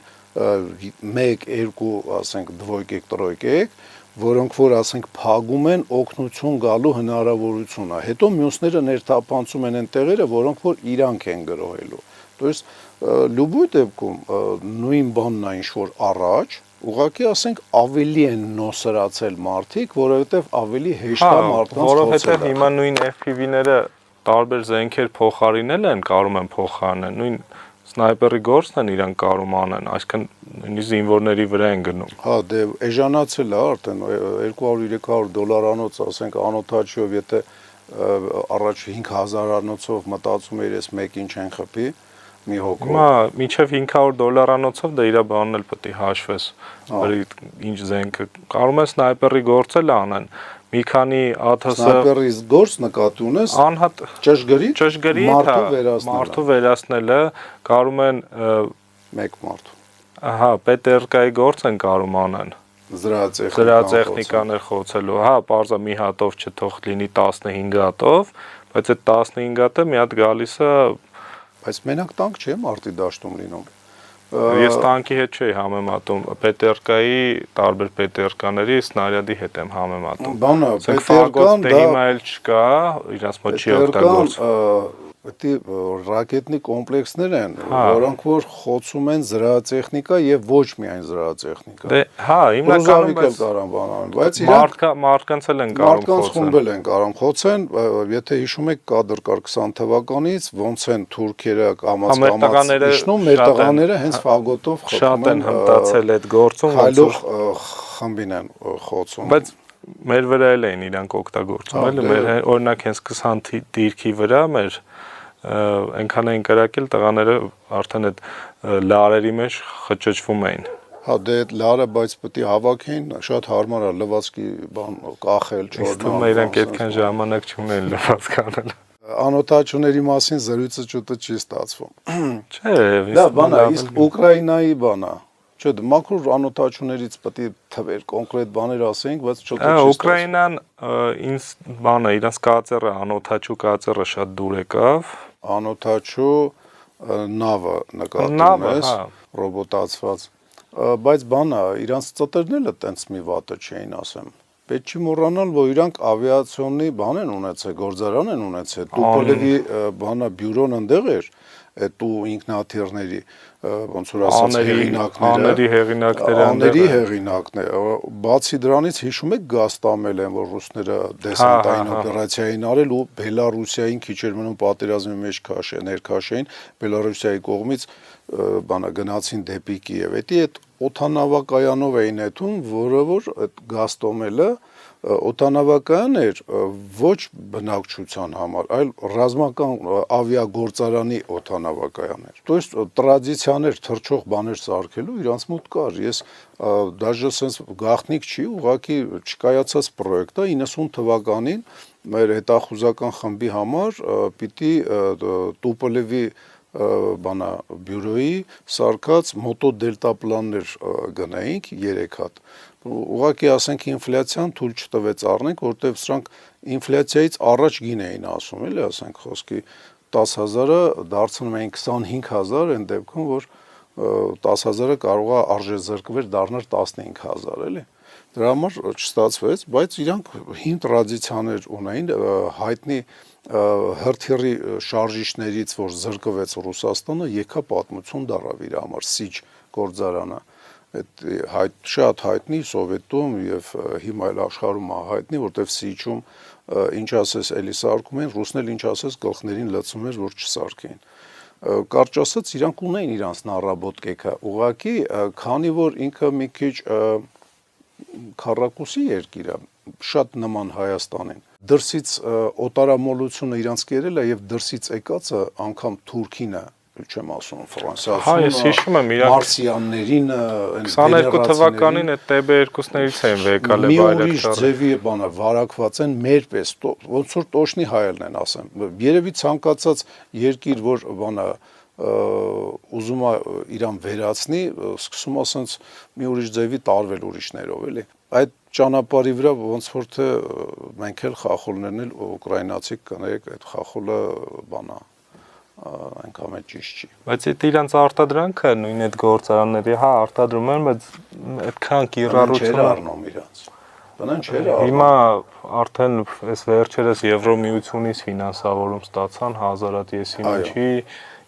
1-2, ասենք, դվոյկեք, տրոյկեք, որոնք որ ասենք փագում են օգնություն գալու հնարավորությունը։ Հետո մյուսները ներթափանցում են այն տեղերը, որոնք որ իրանք են գրոհելու։ То есть любой դեպքում նույն բանն է ինչ որ առաջ, ուղղակի ասենք ավելի են նոսրացել մարդիկ, որովհետև ավելի հեշտ է մարդկանց որովհետև հիմա նույն FPV-ները տարբեր զենքեր փոխարինել են, կարող են փոխարինեն, նույն սնայպերի գործն են իրանք կարող անեն, այսինքն նույնիսկ զինվորների վրա են գնում։ Հա, դե էժանացել է արդեն $200-300 ասենք անօթաչիով, եթե առաջ 5000-անոցով մտածում էր ես մեկին չեն խփի, մի հոգով։ Հիմա մինչև $500-անոցով դա իր բանն էլ պետք է հաշվես, ինչ զենքը։ Կարող է սնայպերի գործել անեն, մի քանի ԱԹՍ սնայպերի գործ նկատի ունես անհատ ճշգրիտ մարդու վերացնելը կարող են մեկ մարդ։ Ահա, PTRK-ի գործ են կարող անեն։ Զրահատեխնիկաներ խոցելու, հա, պարզա մի հատով չթող լինի 15 հատով, բայց այդ 15 հատը մի հատ գալիս է, բայց մենակ տանկ չէ մարտի դաշտում լինում։ Ես տանկի հետ չէի համեմատում, PTRK-ի տարբեր PTRK-ների սնարյադի հետ եմ համեմատում։ Բանը PTRK-ն դա հիմա էլ չկա, իրաց մոտ չի օգտագործվում։ Պետք է ռակետնի կոմպլեքսներ են, որոնք որ խոցում են զրահատեխնիկա եւ ոչ միայն զրահատեխնիկա։ Դե, հա, հիմնականում բայց մարդկանց էլ են կարող մարդկանց խումբել են կարող խոցեն, եթե հիշում եք կադր կար 20 թվականից, ոնց են թուրքերը կամաց իջնում, մեր տղաները հենց ֆագոտով շատ են հմտացել այդ գործում, հայլող խմբին են խոցում։ Բայց մեր վրա էլ էին իրանք օգտագործում, էլի մեր օրինակ հենց 20 դիրքի վրա մեր այնքան էին կրակել տղաները արդեն այդ լարերի մեջ խճճվում էին։ Հա դե այդ լարը բայց պետք է հավաքեին, շատ հարմար է լվացքի բան կախել, չորնալ։ Իսկ իրանք այդքան ժամանակ չունեն լվացք անել։ Անօթաչուների մասին զրույցը ճուտը չի ստացվում։ Չէ, դա բան է, իսկ Ուկրաինայի բան է։ Չէ, մաքուր անօթաչուներից պետք է թվեր կոնկրետ բաներ ասենք, բայց ճուտը չի ստացվում։ Ուկրաինան ինձ բանը իրանց կածերը, անօթաչու կածերը շատ դուր եկավ։ Անօթաչու նավը նկատում ես, ռոբոտացված։ Բայց բանը, իրանց ծտերն էլ տենց մի վատը չէին ասեմ։ Պետք չի մոռանալ, որ իրանք ավիացիոնի բան են ունեցել, գործարան են ունեցել։ Տուպոլևի բանը բյուրոն ընդեղ էր, այդ տու ինքնաթիռների, ոնց որ ասած հեղինակները, աների հեղինակները։ Բացի դրանից հիշում եք Գաստամել են, որ ռուսները դեսանտային օպերացիա էին արել ու Բելարուսիային քիչ էր մնում պատերազմի մեջ ներքաշեին, Բելարուսիայի կողմից բանը գնացին դեպի Կիև։ Էդի այդ օթանավակայանով էին եթում, որը որ այդ Գաստոմելը օթանավակայան էր ոչ բնակչության համար, այլ ռազմական ավիագործարանի օթանավակայան էր։ То есть տրադիցիաներ, թռչող բաներ սարքելու իրանց մոտ կար։ Ես դաժե sense գաղտնիք չի, ուղղակի չկայացած պրոյեկտ է 90 թվականին մեր հետախուզական խմբի համար պիտի Տուպոլևի բանա բյուրոյի սարկած մոտո դելտապլաններ գնայինք 3 հատ։ Ուղղակի ասենք ինֆլյացիան թույլ չտվեց առնենք, որտեղ սրանք ինֆլյացիայից առաջ գին էին ասում, էլի ասենք խոսքի 10,000-ը դարձնում էին 25,000 այն դեպքում, որ 10,000-ը կարող է արժեզրկվեր դառնար 15,000, էլի։ Դրա համար չստացվեց, բայց իրանք հին տրադիցիաներ ունեին, հայտնի հրթիռի շարժիչներից, որ զրկվեց Ռուսաստանը, եկա պատմություն դարավ իր համար Սիջ գործարանը։ Այդ շատ հայտնի Սովետում եւ հիմա էլ աշխարհում հայտնի, որտեվ Սիջում ինչ ասես էլի սարքում են, ռուսներ ինչ ասես գլխներին լցում էր, որ չսարքեին։ Կարճ ասած, իրանք ունեին իրանց նարաբոտկեքը, ուղղակի քանի որ ինքը մի քիչ քառակուսի երկիր է, շատ նման Հայաստանին։ Դրսից օտարամոլությունը իրանց կերել է եւ դրսից եկածը անգամ Թուրքին է, չեմ ասում Ֆրանսիա, հա, ես հիշում եմ իրանք մարսիաններին 22 թվականին այդ TB2-ներից էին եկալ եւ այլն։ Մի ուրիշ ձևի բանը վարակված են մեր պես, ոնց որ տոշնի հայելն են ասեմ։ Երևի ցանկացած երկիր, որ բանը ուզում է իրան վերացնի, սկսում ասենց մի ուրիշ ձևի տարվել ուրիշներով, էլի։ Այդ ճանապարհի վրա ոնց որ թե մենք էլ խախոլներն էլ ուկրաինացի կներեք, այդ խախոլը բանա այնքան էլ ճիշտ չի։ Բայց այդ իրանց արտադրանքը նույն այդ գործարանների, հա, արտադրում են, բայց այդքան կիրառություն առնում իրանց։ Բնան չէր առնում։ Հիմա արդեն այս վերջերս Եվրոմիությունից ֆինանսավորում ստացան հազարատ եսի ինչի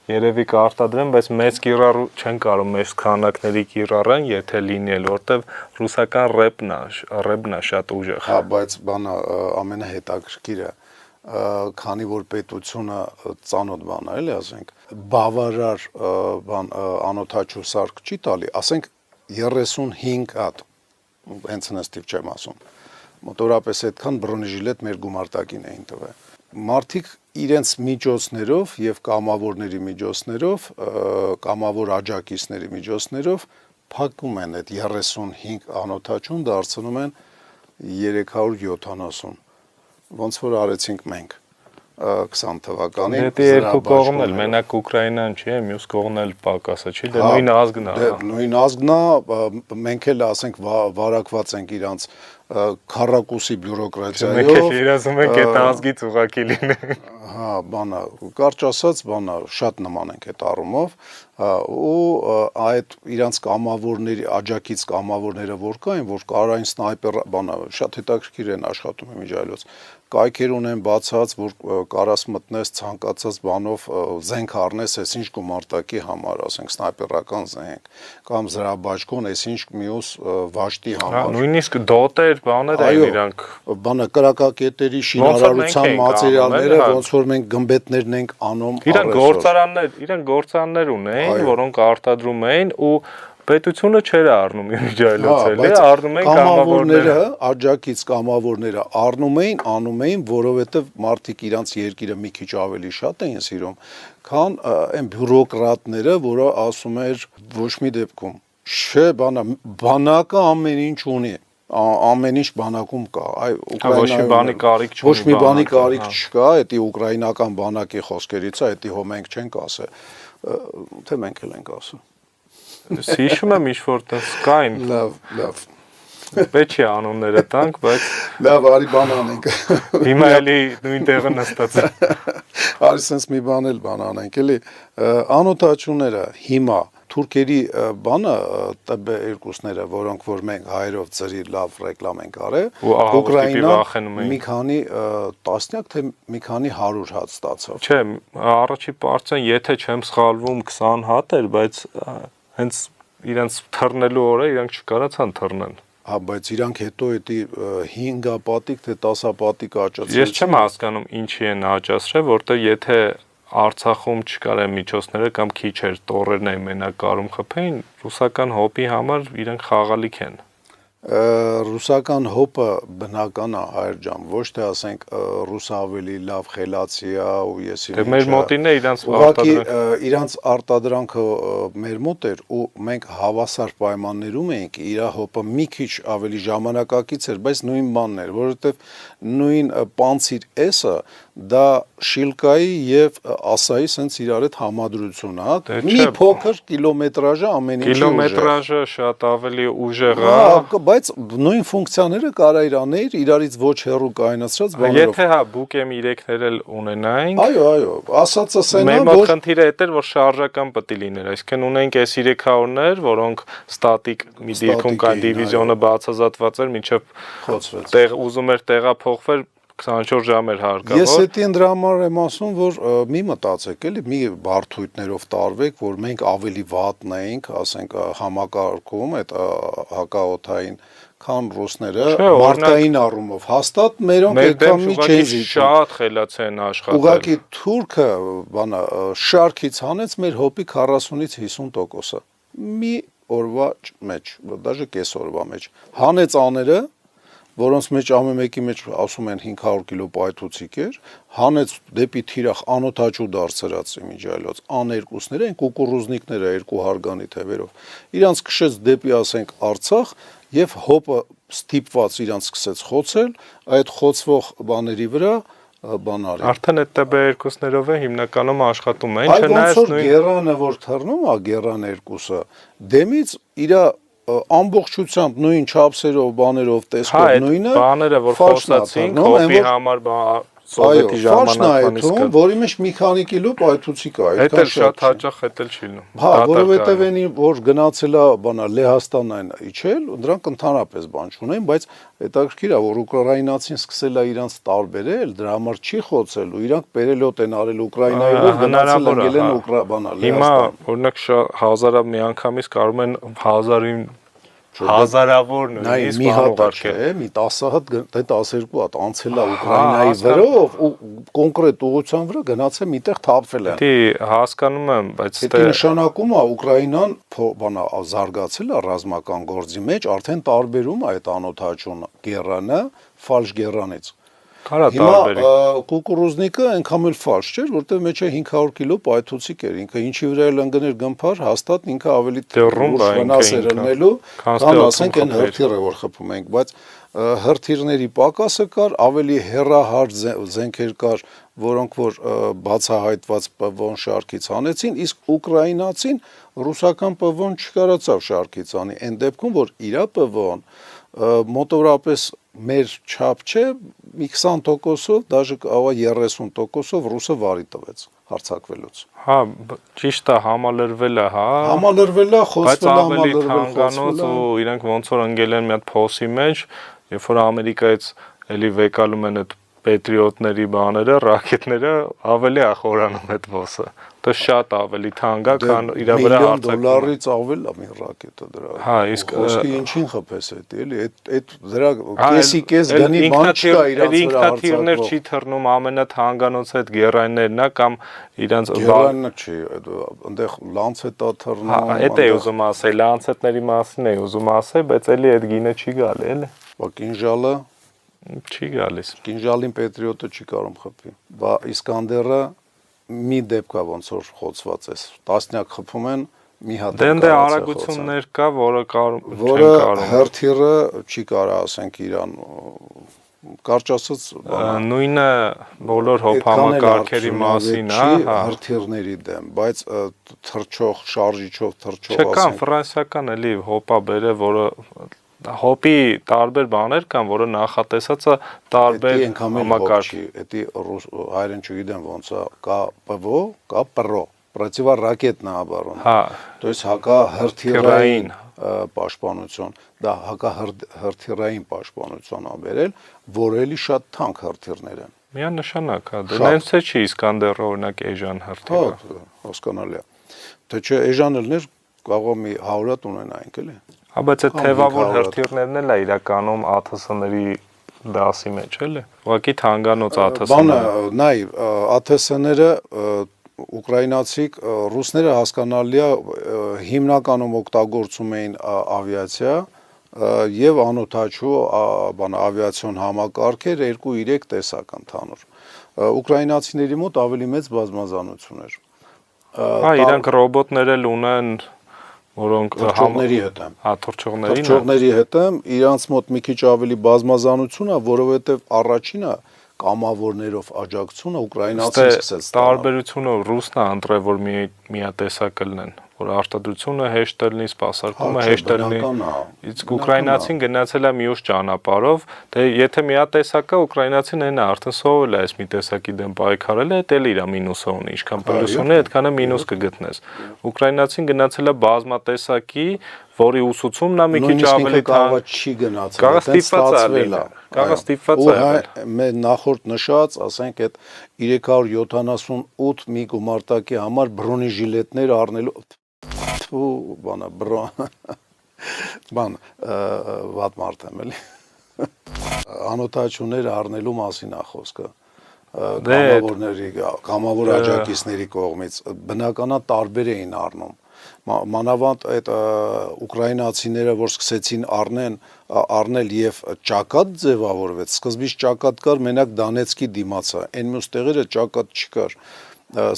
երևի կարտադրեն, բայց մեծ կիրառու չեն կարող մեծ քանակների կիրառեն, եթե լինել, որտեվ ռուսական ռեբն է շատ ուժեղ։ Հա, բայց բանը ամենահետաքրքիրը քանի որ պետությունը ծանոթ բան է, էլի ասենք, բավարար բան անօթաչու սարք չի տալի, ասենք 35 հատ, հենց նստիվ չեմ ասում, մոտորապես այդքան բրոնեժիլետ մեր գումարտակին էին տվել։ Մարդիկ իրենց միջոցներով եւ կամավորների միջոցներով, կամավոր աջակիցների միջոցներով փակում են այդ 35 անօթաչուն, դարձնում են 370, ոնց որ արեցինք մենք 20 թվականին։ Դե երկու կողմն էլ, մենակ Ուկրաինան չի, մյուս կողմն էլ պակասը չի, դե նույն ազգն է։ Դե նույն ազգն է, մենք էլ ասենք վարակված ենք իրանց քառակուսի բյուրոկրատիայով։ Մենք էլ երազում ենք այդ ազգից ուղակի լինենք։ Հա, բանա, կարճ ասած, բանա, շատ նման ենք այդ առումով, ու այդ իրանց կամավորների, աջակից կամավորները որ կային, որ կարային սնայպեր, բանա, շատ հետաքրքիր են աշխատում իմիջիայլոց, կայքեր ունեն բացած, որ կարաս մտնես ցանկացած բանով զենք առնես, այսինչ գումարտակի համար, ասենք սնայպերական զենք, կամ զրաբաճկոն, այսինչ մյուս վաշտի համար։ Նույնիսկ դոտեր, բաներ են իրանք։ Բանա կրակակետերի շինարարության մատերիալները, ոնց որ մենք գմբեթներն ենք անում Իրանք գործարաններ ունեին, որոնք արտադրում էին ու պետությունը չէր առնում իմիջիայլոց էլի, առնում էին կամավորները, աջակից կամավորները առնում էին, անում էին, որովհետև մարդիկ իրանց երկիրը մի քիչ ավելի շատ էին սիրում, քան այն բյուրոկրատները, որը ասում էր ոչ մի դեպքում, չէ, բանակը ամեն ինչ ունի, ամեն ինչ բանակում կա, ոչ մի բանի կարիք չունի, ոչ մի բանի կարիք չկա, դա ուկրաինական բանակի խոսքերից է, դա հո մենք չենք ասել, թե մենք էլ ենք ասել։ Հիշում եմ ինչ-որ տես կային։ Լավ։ Պետք է անունները տանք, բայց լավ, արի բան անենք։ Հիմա էլի նույն տեղը նստած է։ Արի sense մի բան էլ բան անենք, էլի անօթաչուները հիմա թուրքերի բանը TB2-ները, որոնք որ մենք հայերով ծրի լավ ռեկլամ ենք արել, Ուկրաինան մի քանի տասնյակ թե մի քանի 100 հատ ստացավ։ Չէ, առաջի պարծեն, եթե չեմ սխալվում 20 հատ էր, բայց հենց իրենց թռնելու օրը իրանք չկարացան թռնեն։ Հա, բայց իրանք հետո դա 5 պատիկ թե 10 պատիկ աճացրեցին։ Ես չեմ հասկանում ինչի են աճացրել, որտեղ եթե Արցախում չկար այն միջոցները կամ քիչ էր տորերն էին մենակ կարում խփեին, ռուսական հոպի համար իրանք խաղալիք են։ Ռուսական հոպը բնական է հայր ջան, ոչ թե ասենք ռուսը ավելի լավ խելացի է ու եսի Դե մեր մոտին է իրանց արտադրանքը իրանց արտադրանքը մեր մոտ էր ու մենք հավասար պայմաններում էինք իր հոպը մի քիչ ավելի ժամանակակից էր, բայց նույն բանն էր, որովհետև նույն պանցիր S-ը դա շիլկայի եւ ասայի sense իրար հետ համադրություն է, մի փոքր կիլոմետրաժը ամեն ինչի կիլոմետրաժը շատ ավելի ուժեղ է, բայց նույն ֆունկցիաները կարա իրաներ իրարից ոչ հեռու կայացած բաներով։ Եթե հա բուկեմ 3-ներ էլ ունենայինք։ Այո, ասածը սենա, որ մեր խնդիրը այդ էր, որ շարժական պետք է լիներ, այսինքն ունենք S300-ներ, որոնք ստատիկ մի դիրքում կային, դիվիզիոնը բացազատված էր, մինչև խոցվեց։ Ուզում էր տեղափոխվել 24 ժամ էր հարկավոր։ Ես էդին դրա համար եմ ասում, որ մի մտածեք, էլի մի բարդույթներով տարվեք, որ մենք ավելի վատն էինք, ասենք համակարգում այդ հակաօթային, քան ռուսները մարդկային առումով։ Հաստատ մերոնք այդքան մի չեն զիջում։ Շատ խելացի են աշխատել։ Ուղղակի թուրքը, բանա, շարքից հանեց մեր հոպի 40-ից 50%-ը։ Մի օրվա մեջ, դաժե կես օրվա մեջ։ Հանեց աները, որոնց մեջ ամեն մեկի մեջ ասում են 500 կիլո պայթուցիկ էր, հանեց դեպի թիրախ անօթաչու դարձրած իմիջիայլոց աներկուսները, այն կուկուռուզնիկները 2 հարգանի թևերով, իրանց քշեց դեպի, ասենք, Արցախ եւ հոպը ստիպված իրանց սկսեց խոցել, այդ խոցվող բաների վրա բանարի։ Արդեն այդ TB2-ներով է հիմնականում աշխատում են, չնայած նույն գերանը, որ թռնում է գերան 2-ը, դեմից իրա ամբողջությամբ նույն չափսերով, բաներով, տեսքով նույնը, բաները, որ խոսացինք, հոպի համար սովետի ժամանակվանից կա, որի մեջ մի քանի կիլո պայթուցիկ է, այդքան շատ հաճախ էլ չի լինում։ Հա, որովհետև այնի որ գնացել է, բանա Լեհաստանն իջել, դրանք ընդհանրապես բան չունեն, բայց հետաքրքիր է, որ ուկրաինացին սկսել է իրանց տարբերել, դրա համար չի խոցել ու իրանք պերելոտ են արել Ուկրաինայով, գնացել են գելեն բանա Լեհաստան։ Հիմա օրինակ հազարով միանգամից կարող են հազարավոր նույնիսկ ուղարկել։ Մի 10 հատ, թե 12 հատ անցել է Ուկրաինայի վրով ու կոնկրետ ուղղության վրա գնացել միտեղ թափվել են։ Դե հասկանում եմ, բայց դա նշանակում է Ուկրաինան բանա զարգացել է ռազմական գործի մեջ, արդեն տարբերում է այդ անօթաչուն գերանը ֆալշ գերանից։ Հիմա կուկուռուզնիկը այնքան էլ ֆալշ չէր, որտեղ մեջը 500 կիլո պայթուցիկ էր, ինքը ինչի վրա էլ ընկներ գմփար, հաստատ ինքը ավելի վնաս էր ելնելու, քան ասենք այն հրթիռը, որ խփում ենք, բայց հրթիռների պակասը կար, ավելի հեռահար զենքեր կար, որոնք որ բացահայտված ՊՎ-ն շարքից հանեցին, իսկ ուկրաինացին ռուսական ՊՎ-ն չկարացավ շարքից անի, այն դեպքում որ իր ՊՎ-ն մոտավորապես մեր չափ չէ, մի 20%-ով, դաժե կարող է 30%-ով ռուսը վարի տվեց հարցակվելուց։ Հա, ճիշտ է, համալրվել է, հա։ Համալրվել է, Բայց խոսվել է, ավելի համալրվել, թանկանոց խոսվել է։ ու իրենք ոնց որ ընկել են մի հատ փոսի մեջ, երբ որ Ամերիկայից էլի վեկալում են այդ պետրիոտների բաները, ռակետները, ավելի է խորանում այդ ոսը։ Դա շատ ավելի թանկ է, քան իր վրա $1 արձակվում։ միլիոն ավել է մի ռակետը դրա։ Հա, իսկ Խոսքի ինչին խփես էդ, էլի, այդ դրա կեսի կես գնի բան չկա իրանց վրա ինքնաթիռներ արձակվող։ չի թռնում ամենաթանկանոց այդ գերայներն է կամ իրանց Գերանը չի, այնտեղ լանցետա թռնում։ Հա, այդ է ուզում ասել, լանցետների մասին է ուզում ասել, բայց էլի այդ գինը չի գալի, էլի։ Բա կինժալը, Չի գալիս։ կինժալին պետրիոտը չի կարող խփի։ Բա Իսկանդերը մի դեպք կա ոնց որ խոցված է։ Տասնյակ խփում են, մի հատ Դե ընդ արագություններ կա, որը որը հերթիրը չի կարող ասենք իրան կարճ ասած նույնը բոլոր հոփամակարգերի մասին է, հա։ Հերթիրների դեմ, բայց թռչող, շարժիչով թռչող Չկան ֆրանսիական էլի հոպա բերե, որը հոպի տարբեր բաներ կան, որը նախատեսած է տարբեր համակարգ։ Էդի հայերեն չգիտեմ ոնց է, կա ՊՎ, կա ՊՌՈ, противоракетная оборона։ Հա։ То есть հակահրթիռային պաշտպանություն, դա հակահրթիռային պաշտպանություն ա բերել, որ էլի շատ թանկ հրթիռներ են։ Միանշանակ, հա, դա նենց է չի Իսկանդերը օրինակ էժան հրթիռը։ Հա, հասկանալի է։ Թե չէ էժան ելներ կարող մի 100 հատ ունենայինք էլի։ Հա, բայց այդ թևավոր հրթիռներն էլ է իրականում ԱԹՍ-ների դասի մեջ, էլի։ Ուղղակի թանկանոց ԱԹՍ-ները։ Բանը, նայ, ԱԹՍ-ները ուկրաինացիք ռուսները հասկանալի է հիմնականում օգտագործում էին ավիացիա եւ անօթաչու բան ավիացիոն համակարգեր 2-3 տեսակ ընդհանուր։ Ուկրաինացիների մոտ ավելի մեծ բազմազանություն էր։ Հա, իրանք ռոբոտներ էլ ունեն, որոնք թռչողների հետ են։ Հա, թռչողների։ Թռչողների հետ են, իրանց մոտ մի քիչ ավելի բազմազանություն է, որովհետեւ առաջինը կամավորներով աջակցությունը ուկրաինացին սկսեց ստանալ։ Տարբերությունը ռուսն է ընտրել, որ միատեսակ լինեն, որ արտադրությունը հեշտ լինի, սպասարկումը հեշտ լինի։ Իսկ ուկրաինացին գնացել է մյուս ճանապարհով, դե եթե միատեսակ է, ուկրաինացին այն է արդեն սովորել է այս մի տեսակի դեմ պայքարել է, դա էլ իր մինուսը ունի, ինչքան պլյուս ունի, այդքանը մինուս կգտնես։ Ուկրաինացին գնացել է բազմատեսակի, որի ուսուցումն է մի քիչ ավելի թանկ չի գնացել, ստացվել է։ Կարող ստիպված է։ Մեր նախորդ նշած, ասենք այդ 378 մի գումարտակի համար բրոնեժիլետներ առնելու վատ մարդ եմ էլի։ Անօթաչուներ առնելու մասին է խոսքը։ Կամավոր աջակիցների կողմից բնականա տարբեր էին առնում։ Մանավանդ այդ ուկրաինացիները, որ սկսեցին առնել եւ ճակատ ձևավորվեց, սկզբից ճակատ կար մենակ Դոնեցկի դիմացը, այն մյուս տեղերը ճակատ չկար։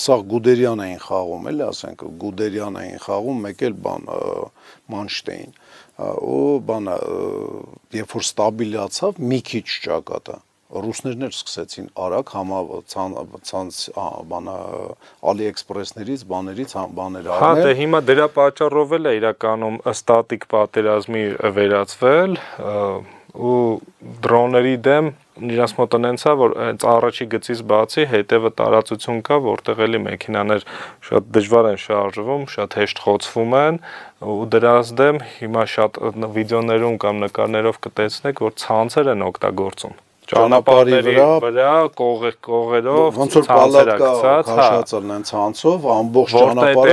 Սա Գուդերյան էին խաղում, էլի ասենք, Գուդերյան էին խաղում, մեկ էլ Մանշտեին։ Ու բանը, երբ որ ստաբիլացավ մի քիչ ճակատը, ռուսներն էլ սկսեցին արագ AliExpress-ներից բաներից բաներ առնել։ Հա, դե հիմա դրա պատճառով էլ է իրականում ստատիկ պատերազմի վերածվել ու դրոնների դեմ իրանց մոտ այնց է, որ հենց առաջի գծից բացի հետևը տարածություն կա, որտեղ էլի մեքենաներ շատ դժվար են շարժվում, շատ հեշտ խոցվում են ու դրանց դեմ հիմա շատ վիդեոներում կամ նկարներով կտեսնեք, որ ցանցեր են օգտագործում։ Ճանապարհի վրա կողերով ոնց որ պալատկա քաշածել են ցանցով ամբողջ ճանապարհը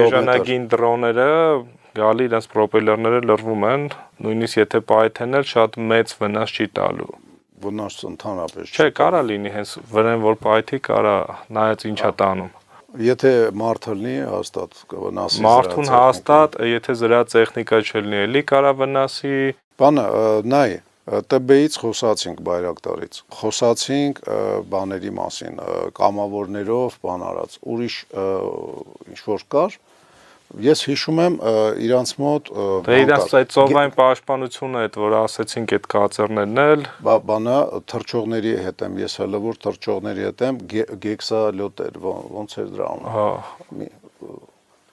էժանագին դրոնները գալի իրենց պրոպելերները լրվում են, նույնիսկ եթե պայթեն էլ շատ մեծ վնաս չի տալու։ Վնաս ընդհանրապես չէ, կարա լինի հենց վրան որ պայթի, կարա նայած ինչա տանում։ Եթե մարդը լինի, հաստատ կվնասի։ Մարդուն հաստատ, եթե զրա տեխնիկա չլինի, էլի կարա վնասի։ Բանը, նայ, ՏԲ-ից խոսացինք Բայրակտարից, խոսացինք բաների մասին, կամավորներով բան արած, ուրիշ ինչ որ կար, ես հիշում եմ իրանց մոտ դե իրանց այդ ծովային պաշտպանությունը այդ որ ասեցինք այդ կացերներն էլ բանը թռչողների հետ եմ, ես հələ որ թռչողների հետ եմ գեքսալյոտեր, ոնց էր դրա անունը։ Հա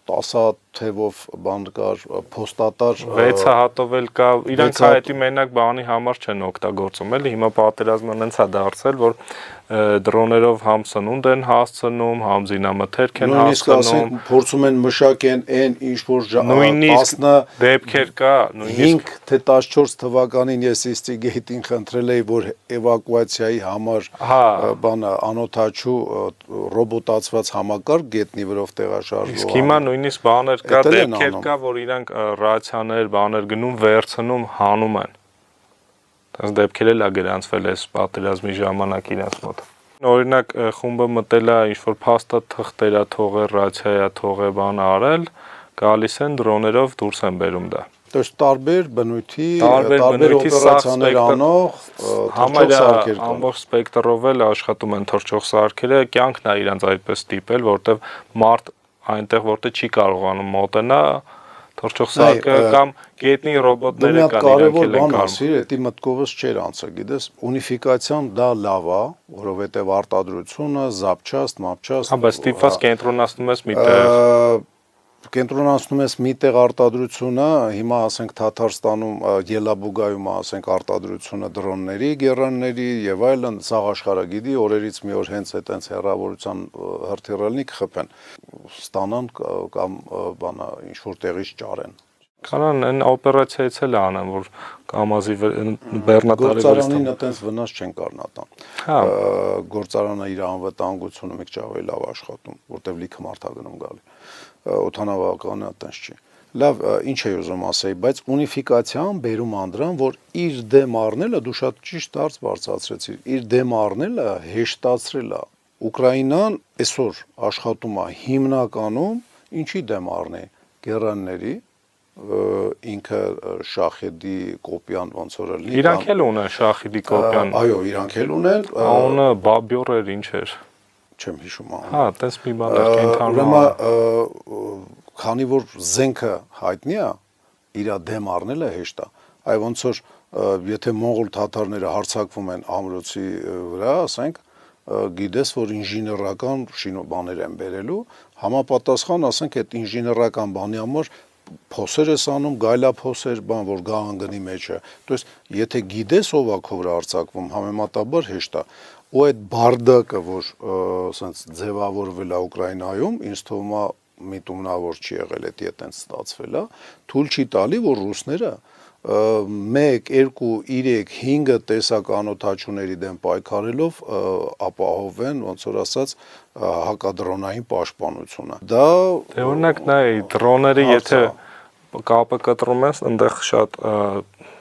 10 թևով բան կար, փոստատար 6 հատով էլ կա, իրանք այդի մենակ բանի համար չեն օգտագործում, էլի հիմա պատերազմը հենց է դարձել, որ դրոներով համ սնունդ են հասցնում, համ զինամթերք են նույնիսկ հասցնում, ասենք փորձում են մշակեն այն ինչ որ նույնիսկ դեպքեր կա, նույնիսկ 5 թե 14 թվականին ես Instigate-ին խնդրել էի, որ էվակուացիայի համար բանը անօթաչու ռոբոտացված համակարգ գետնի վրով տեղաշարժվող։ Իսկ հիմա նույնիսկ բաներ կա, դեպքեր կա, որ իրանք ռացիաներ, բաներ գնում, վերցնում, հանում են։ Այս դեպքեր էլ է գրանցվել այս պատերազմի ժամանակ իրենց մոտ։ Օրինակ խումբը մտել է ինչ-որ փաստաթղթեր թողել, ռացիա թողել, բան արել, գալիս են դրոներով դուրս են բերում դա։ Դες տարբեր բնույթի, տարբեր օպերացիաներ անող թռչող սարքեր կան։ Ամբողջ սպեկտրով էլ աշխատում են թռչող սարքերը, կյանքն է իրանց այդպես տիպել, որտեվ մարդ այնտեղ որտեղ չի կարողանում մոտենա թռչող սարքը կամ գետնի ռոբոտները կան իրանք էլ են կարում։ Դա մտքովս չէր անցա, գիտես, ունիֆիկացիան դա լավ է, որովհետև արտադրությունը, զապչաստ, մապչաստ։ Հա, բայց ստիպված կենտրոնացնում ես միտեղ։ Կենտրոնացնում ես միտեղ արտադրությունը, հիմա ասենք Թաթարստանում, Ելաբուգայում ասենք արտադրությունը դրոնների, գերանների եւ այլն, սաղ աշխարհը գիտի, օրերից մի օր հենց այդտենց հեռավորության հրթիռելնի կխփեն, ստանան կամ բանա ինչ որ տեղից ճարեն։ Կանան այն օպերացիայից էլ անեն, որ կամազի բեռնատարի գործարանին այդպես վնաս չեն կարնա տան։ Հա, Գործարանը իր անվտանգությունը մեկ ճավի լավ աշխատում, որտեվ լիքը մարդ է գնում գալի։ Օթանավականը այդպես չի։ Լավ, ինչ է ուզում ասեի, բայց ունիֆիկացիան բերում անդրան, որ իր դեմ առնելը դու շատ ճիշտ դարձ բարձրացրեցիր։ Իր դեմ առնելը հեշտացրել է։ Ուկրաինան այսօր աշխատում է հիմնականում ինչի դեմ առնի գերանների ինքը շախեդի կոպիան ոնց որ լինի։ Իրանք էլ ունեն շախիդի կոպիան։ Այո, իրանք էլ ունեն։ Անունը Բաբյոր էր, ինչ էր։ Չեմ հիշում անը։ Հա, տես մի բան էր կենթանու։ Ուրեմն քանի որ զենքը հայտնի է, իր դեմ առնելը հեշտ է։ Այ ոնց որ եթե մոնղոլ թաթարները հարձակվում են ամրոցի վրա, ասենք, գիտես որ ինժեներական բաներ են բերելու, համապատասխան ասենք այդ ինժեներական բանի համար փոսեր ես անում, գայլափոսեր, բան որ գան գնի մեջը։ То есть եթե գիտես ով է քո վրա արձակվում, համեմատաբար հեշտ է։ Ու այդ բարդակը, որ ասենց ձևավորվել է Ուկրաինայում, ինձ թվում է միտումնավոր չի եղել, դա այդտենց ստացվել է, թույլ չի տալի, որ ռուսները 1, 2, 3, 5 տեսակ անօթաչուների դեմ պայքարելով ապահովեն, ոնց որ ասած, հակադրոնային պաշտպանությունը։ Դա օրինակ նայ դրոները եթե կապը կտրում ես, այնտեղ շատ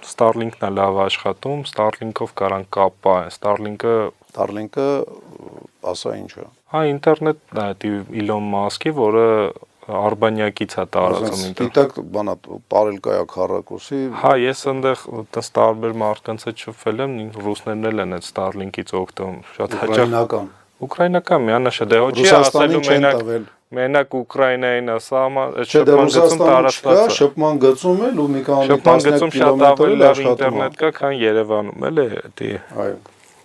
Starlink-ն է լավ աշխատում, Starlink-ով կարան կապ պահեն, Starlink-ը ասա ինչ է։ Հա, ինտերնետն է, դի Իլոն Մասկի, որը Արբանյակից է տարածում ինտերնետ։ Սպիտակ բանա տարել կայա քառակուսի։ Հա, ես այնտեղ տես տարբեր մարդկանց հետ շփվել եմ, ռուսներն էլ են այդ Starlink-ից օգտվում, շատ հաճախ։ Ուկրաինական միանշը դե ոչի ասելու մենակ Ուկրաինային է սահման, այդ շփման գծում տարածված է։ Շփման գծում էլ ու մի քանի շփման գծում շատ ավելի լավ ինտերնետ կա, քան Երևանում, էլի, դի։ Այո։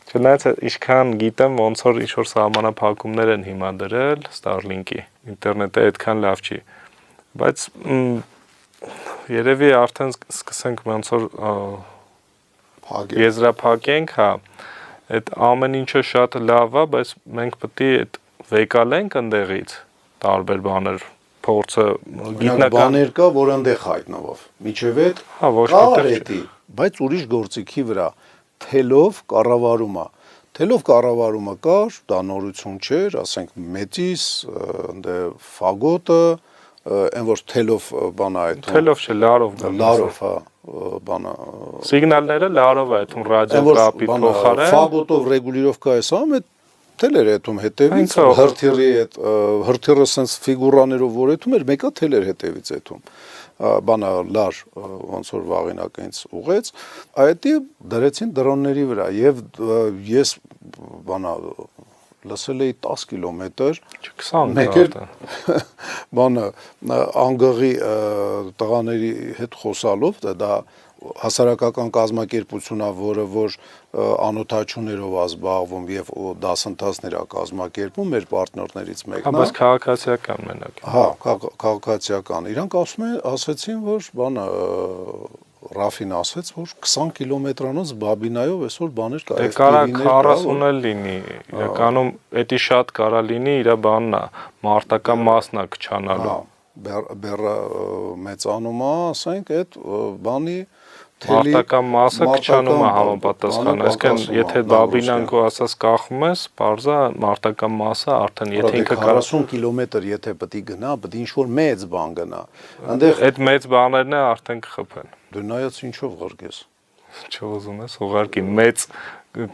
Չնայած ինչքան գիտեմ, ոնց որ ինչ-որ սահմանափակումներ են հիմա դրել Starlink-ի, ինտերնետը այդքան լավ չի, բայց երևի արդեն սկսենք ոնց որ եզրափակենք, հա, այդ ամեն ինչը շատ լավ է, բայց մենք պետք է այդ վեկալենք ընդեղից տարբեր բաներ, փորձը գիտնական բաներ կա, որ այնտեղ հայտնվով, միջև այդ հա, ոչ միտեղ, բայց ուրիշ գործիքի վրա թելով կառավարումը։ Թելով կառավարումը կար, դա նորություն չէր, ասենք մեծիս, ընդ ֆագոտը, այն որ թելով բանա այդ։ Թելով չէ, լարով։ Լարով, հա, բանա։ Սիգնալները լարով է այդում ռադիո կապի փոխարեն։ Ֆագոտով ռեգուլիրովկա է սա, այդ թելեր հետում հետևից, հրթիռի այդ հրթիռը sense ֆիգուրաներով որ հետում էր, մեկը թելեր հետևից հետում։ Բանա լար ոնց որ վաղինակը ինձ ուղեց, այդի դրեցին դրոնների վրա եւ ես բանա լսել էի 10 կիլոմետր 20 բանա անգղի տղաների հետ խոսալով դա հասարակական կազմակերպությունն է, որը որ անօթաչուներով է զբաղվում եւ դասընթացներ է կազմակերպում մեր պարտներներից մեկն է։ Բայց քաղաքացիական մենակ։ Հա, քաղաքացիական։ Իրանք ասեցին, որ բանը Ռաֆին ասեց, որ 20 կիլոմետրանոց Բաբինայով այսօր բաներ կա։ Դե կարա 40 էլ լինի, իրականում էդի շատ կարա լինի, իր բանն է, մարտական մասն է քչանալու։ Բեռը մեծանում է, ասենք, այդ բանի Մարտական մասը քչանում է համապատասխան, այսինքն եթե Բաբինան քո ասած կախում ես, բարձա մարտական մասը արդեն եթե ինքը 40 կիլոմետր եթե պետք է գնա, պետք է ինչ-որ մեծ բան գնա։ Այնտեղ այդ մեծ բաներն է արդեն կխփեն։ Դու նայած ինչով ղրկես։ Չուզում ես ուղարկի մեծ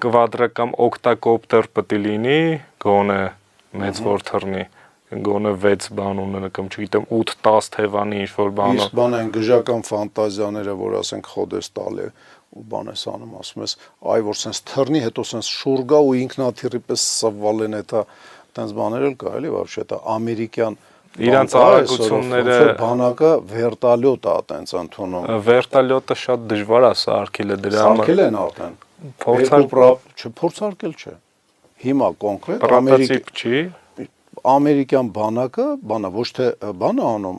կվադրական օկտակոպտեր պետք է լինի, գոնե մեծ որ թռնի, գոնե 6 բան ունենա կամ չգիտեմ 8-10 թևանի ինչ-որ բանը։ Իսկ բան այն գժական ֆանտազիաները, որ ասենք խոդես տալ է ու բան ես անում, ասում ես, այ որ սենց թռնի, հետո սենց շուրգա ու ինքնաթիռի պես սվալեն էտա, տենց բաներ էլ կա, էլի, вообще դա ամերիկյան իրանց արագությունները բանակը վերտալյոտ է տենց ընդունում։ Վերտալյոտը շատ դժվար է սարքելը դրա համար։ Սարքել են արդեն։ Փորձարկել չէ։ Հիմա կոնկրետ պրոտոտիպ չի։ Ամերիկյան բանակը, բանը ոչ թե բանը անում,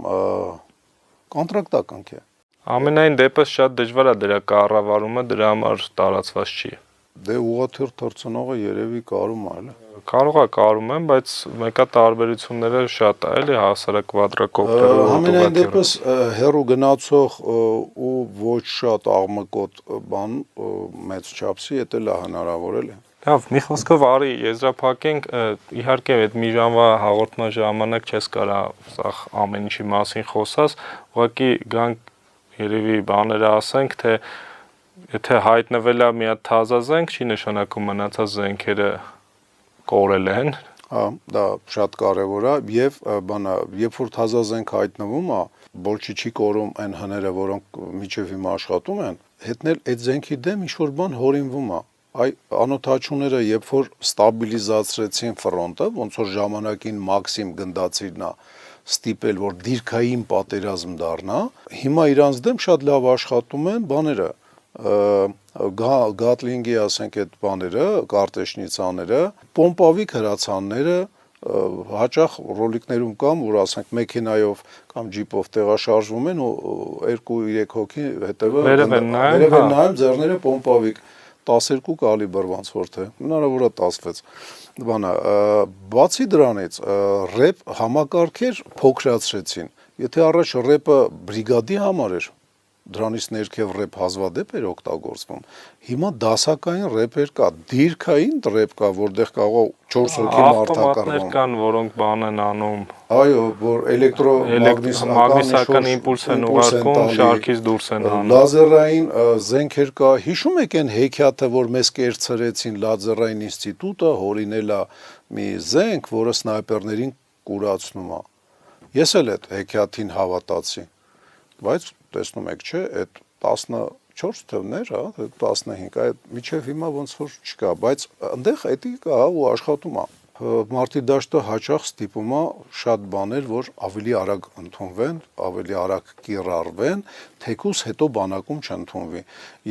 կոնտրակտա կնքի։ Ամենայն դեպս շատ դժվար է դրա կառավարումը, դրա համար տարածված չի։ Դե ուղղաթիռ թռցնողը երևի կարում է, էլի։ Կարող է կարում են, բայց մեկա տարբերությունները շատ է, էլի հասարակ կվադրակոպտերը։ Ամենայն դեպս հերու գնացող ու ոչ շատ աղմկոտ բան մեծ չափսի էդ էլ է հնարավոր էլի։ Լավ, մի խոսքով արի եզրափակենք, իհարկե այդ մի ժամվա հաղորդման ժամանակ չես կարա սաղ ամեն ինչի մասին խոսած, ուղղակի գանք երևի բաները ասենք, թե եթե հայտնվել է մի հատ թազա զենք, չի նշանակում մնացած զենքերը կորել են։ Հա, դա շատ կարևոր է եւ բանա, երբ որ թազա զենք հայտնվում է, բոլչի չի կորում այն հները, որոնք միջև հիմա աշխատում են, հետնել այդ զենքի դեմ ինչ-որ բան հորինվում է։ Այ անօթաչուները երբ որ ստաբիլիզացրեցին ֆրոնտը, ոնց որ ժամանակին Մաքսիմ Գնդացիրն է ստիպել, որ դիրքային պատերազմ դառնա, հիմա իրանց դեմ շատ լավ աշխատում են բաները, Գատլինգի, ասենք, այդ բաները, կարտեշնիցաները, պոմպավիկ հրացանները, հաճախ ռոլիկներում կամ, որ ասենք մեքենայով կամ ջիպով տեղաշարժվում են ու 2-3 հոգի հետևը վերև են նայում, ձեռները պոմպավիկ 12 կալիբր ոնց որ թե հնարավոր է 16 բանը բացի դրանից ռեփ համակարգեր փոքրացրեցին եթե առաջ ռեփը բրիգադի համար էր դրանից ներքև ռեփ հազվադեպ էր օգտագործվում հիմա դասակային ռեփեր կա դիրքային ռեփ կա որտեղ կարող 4 հոգի մարդակարգում կան որոնք բան են անում այո որ էլեկտրոմագնիսական իմպուլս են ուղարկում շարքից դուրս են անում լազերային զենքեր կա հիշում եք այն հեքիաթը որ մեզ կերցրեցին լազերային ինստիտուտը հորինել է մի զենք որը սնայպերներին կուրացնում է ես էլ այդ հեքիաթին հավատացի բայց տեսնում եք չէ այդ 14 թվներ, հա, 15, այդ միջև հիմա ոնց որ չկա, բայց այնտեղ էդի կա ու աշխատում է։ Մարտի դաշտը հաճախ ստիպում է շատ բաներ, որ ավելի արագ ընդունվեն, ավելի արագ կիրառվեն, թեկուզ հետո բանակում չընդունվի։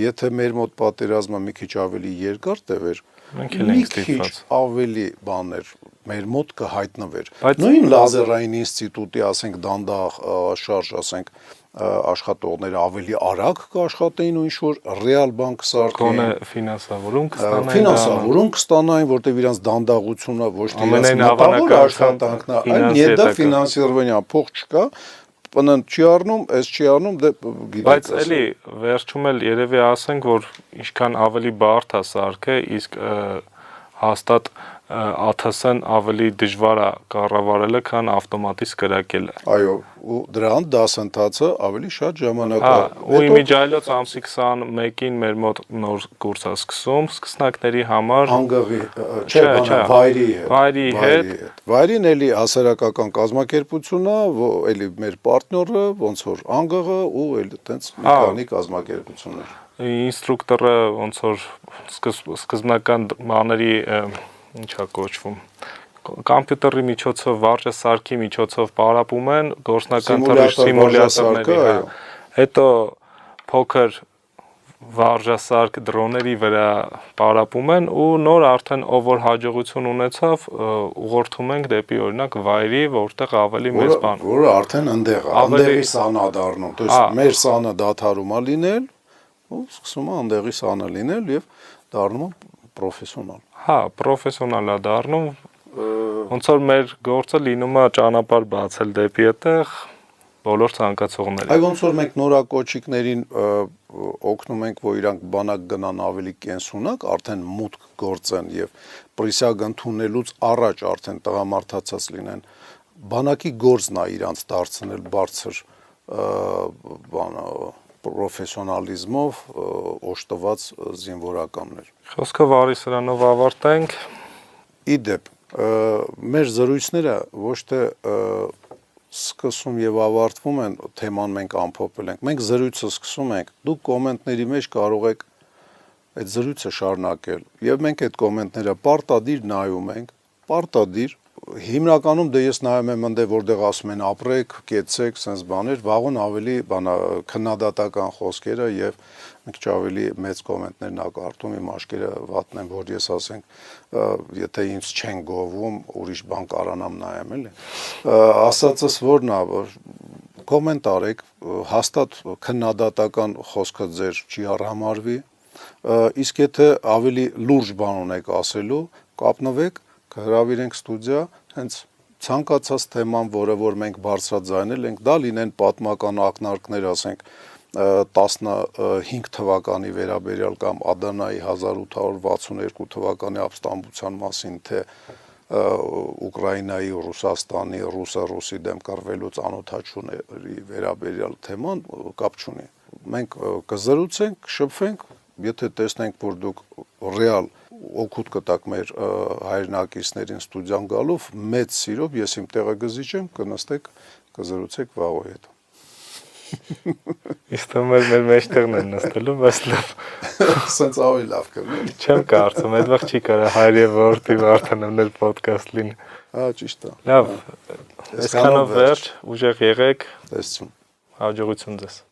Եթե մեր մոտ պատերազմը մի քիչ ավելի երկար տևեր, մի քիչ ավելի բաներ մեր մոտ կհայտնվեր։ Նույն լազերային ինստիտուտի, ասենք, դանդաղ շարժ, ասենք, աշխատողները ավելի արագ կաշխատեին ու ինչ-որ ռեալ բան կսարքեին։ Գոնե ֆինանսավորում կստանային։ Ֆինանսավորում կստանային, որտեղ իրանց դանդաղությունը ոչ թե իրանց մտավոր աշխատանքն է, այլ նետա ֆինանսիրованիա փող չկա, բնան չի առնում, այս չի առնում, դե գիտեք։ Բայց էլի վերջում էլ երևի ասենք, որ ինչքան ավելի բարդ է սարքը, իսկ հաստատ ԱԹՍ-ն ավելի դժվար է կառավարելը, քան ավտոմատից կրակելը։ Այո, ու դրան դասընթացը ավելի շատ ժամանակ է։ Ու իմիջայլոց ամսի 21-ին մեր մոտ նոր կուրս է սկսում, սկսնակների համար անգղի, չէ, վայրի հետ։ Վայրի հետ։ Վայրին էլի հասարակական կազմակերպությունն է, էլի մեր պարտները, ոնց որ անգղը ու էլի տենց մի քանի կազմակերպություններ։ Ինստրուկտորը ոնց որ սկզբնական բաների ինչա կոչվում կոմպյուտերի միջոցով վարժը սարքի միջոցով պարապում են գործնական թռիչ սիմուլյատորների հետո փոքր վարժասարք դրոների վրա պարապում են ու նոր արդեն ով որ հաջողություն ունեցավ ուղղորդում ենք դեպի օրինակ վայրի, որտեղ ավելի մեծ բան։ Որը արդեն ընդեղի սանա դառնում, то есть մեր սանը դադարում է լինել ու սկսում է ընդեղի սանը լինել եւ դառնում է պրոֆեսիոնալ։ Հա, պրոֆեսիոնալ է դառնում, ոնց որ մեր գործը լինում է ճանապարհ բացել դեպի այդտեղ բոլոր ցանկացողներին։ Այ ոնց որ մենք նորակոչիկներին օգնում ենք, որ իրանք բանակ գնան ավելի կենսունակ, արդեն մուտք գործեն եւ պրիսիագ ընդունելուց առաջ արդեն տղամարդացած լինեն, բանակի գործն է իրանց դարձնել բարձր պրոֆեսիոնալիզմով օժտված զինվորականներ։ Խոսքը վարի սրանով ավարտենք։ Իդեպ, մեր զրույցները ոչ թե սկսում եւ ավարտվում են, թեման մենք ամփոփել ենք։ Մենք զրույցը սկսում ենք, դուք կոմենտների մեջ կարող եք այդ զրույցը շարունակել եւ մենք այդ կոմենտները պարտադիր նայում ենք, պարտադիր հիմնականում դե ես նայում եմ ընդ որտեղ ասում են ապրեք, կեցեք, sense բաներ, վաղուն ավելի քննադատական խոսքերը եւ մի քիչ ավելի մեծ կոմենտներ նակարտում իմ աշկերը վատն են, որ ես ասենք, եթե ինձ չեն գովում, ուրիշ բան կարանամ նայեմ, էլի։ Ասածս որն է, որ կոմենտ արեք, հաստատ քննադատական խոսքը ձեր չի առհամարվի, իսկ եթե ավելի լուրջ բան ունեք ասելու, կապնվեք, կհրավիրենք ստուդիա, հենց ցանկացած թեման, որը որ մենք բարձրաձայնել ենք, դա լինեն պատմական ակնարկներ, ասենք 15 թվականի վերաբերյալ կամ Ադանայի 1862 թվականի ապստամբության մասին, թե Ուկրաինայի, Ռուսաստանի, ռուսի դեմ կռվելու ծանոթացումների վերաբերյալ թեման կապ չունի։ Մենք կզրուցենք, կշփվենք, եթե տեսնենք, որ դուք ռեալ օգուտ կտակ մեր հայրենակիցներին ստուդիան գալով, մեծ սիրով ես իմ տեղը գզիջեմ, կնստեք, կզրուցեք վաղոյի հետ։ Իսկ մեր մեջտեղն են նստելու, բայց լավ։ Սենց ավելի լավ կլինի։ Չեմ կարծում, այդվաղ չի կարա հայր եւ որդի վարդանալ պոդքասթ լինի։ Հա, ճիշտ է։ Լավ, այսքանով վերջ, ուժեղ եղեք։ Տեսություն։ Հաջողություն ձեզ։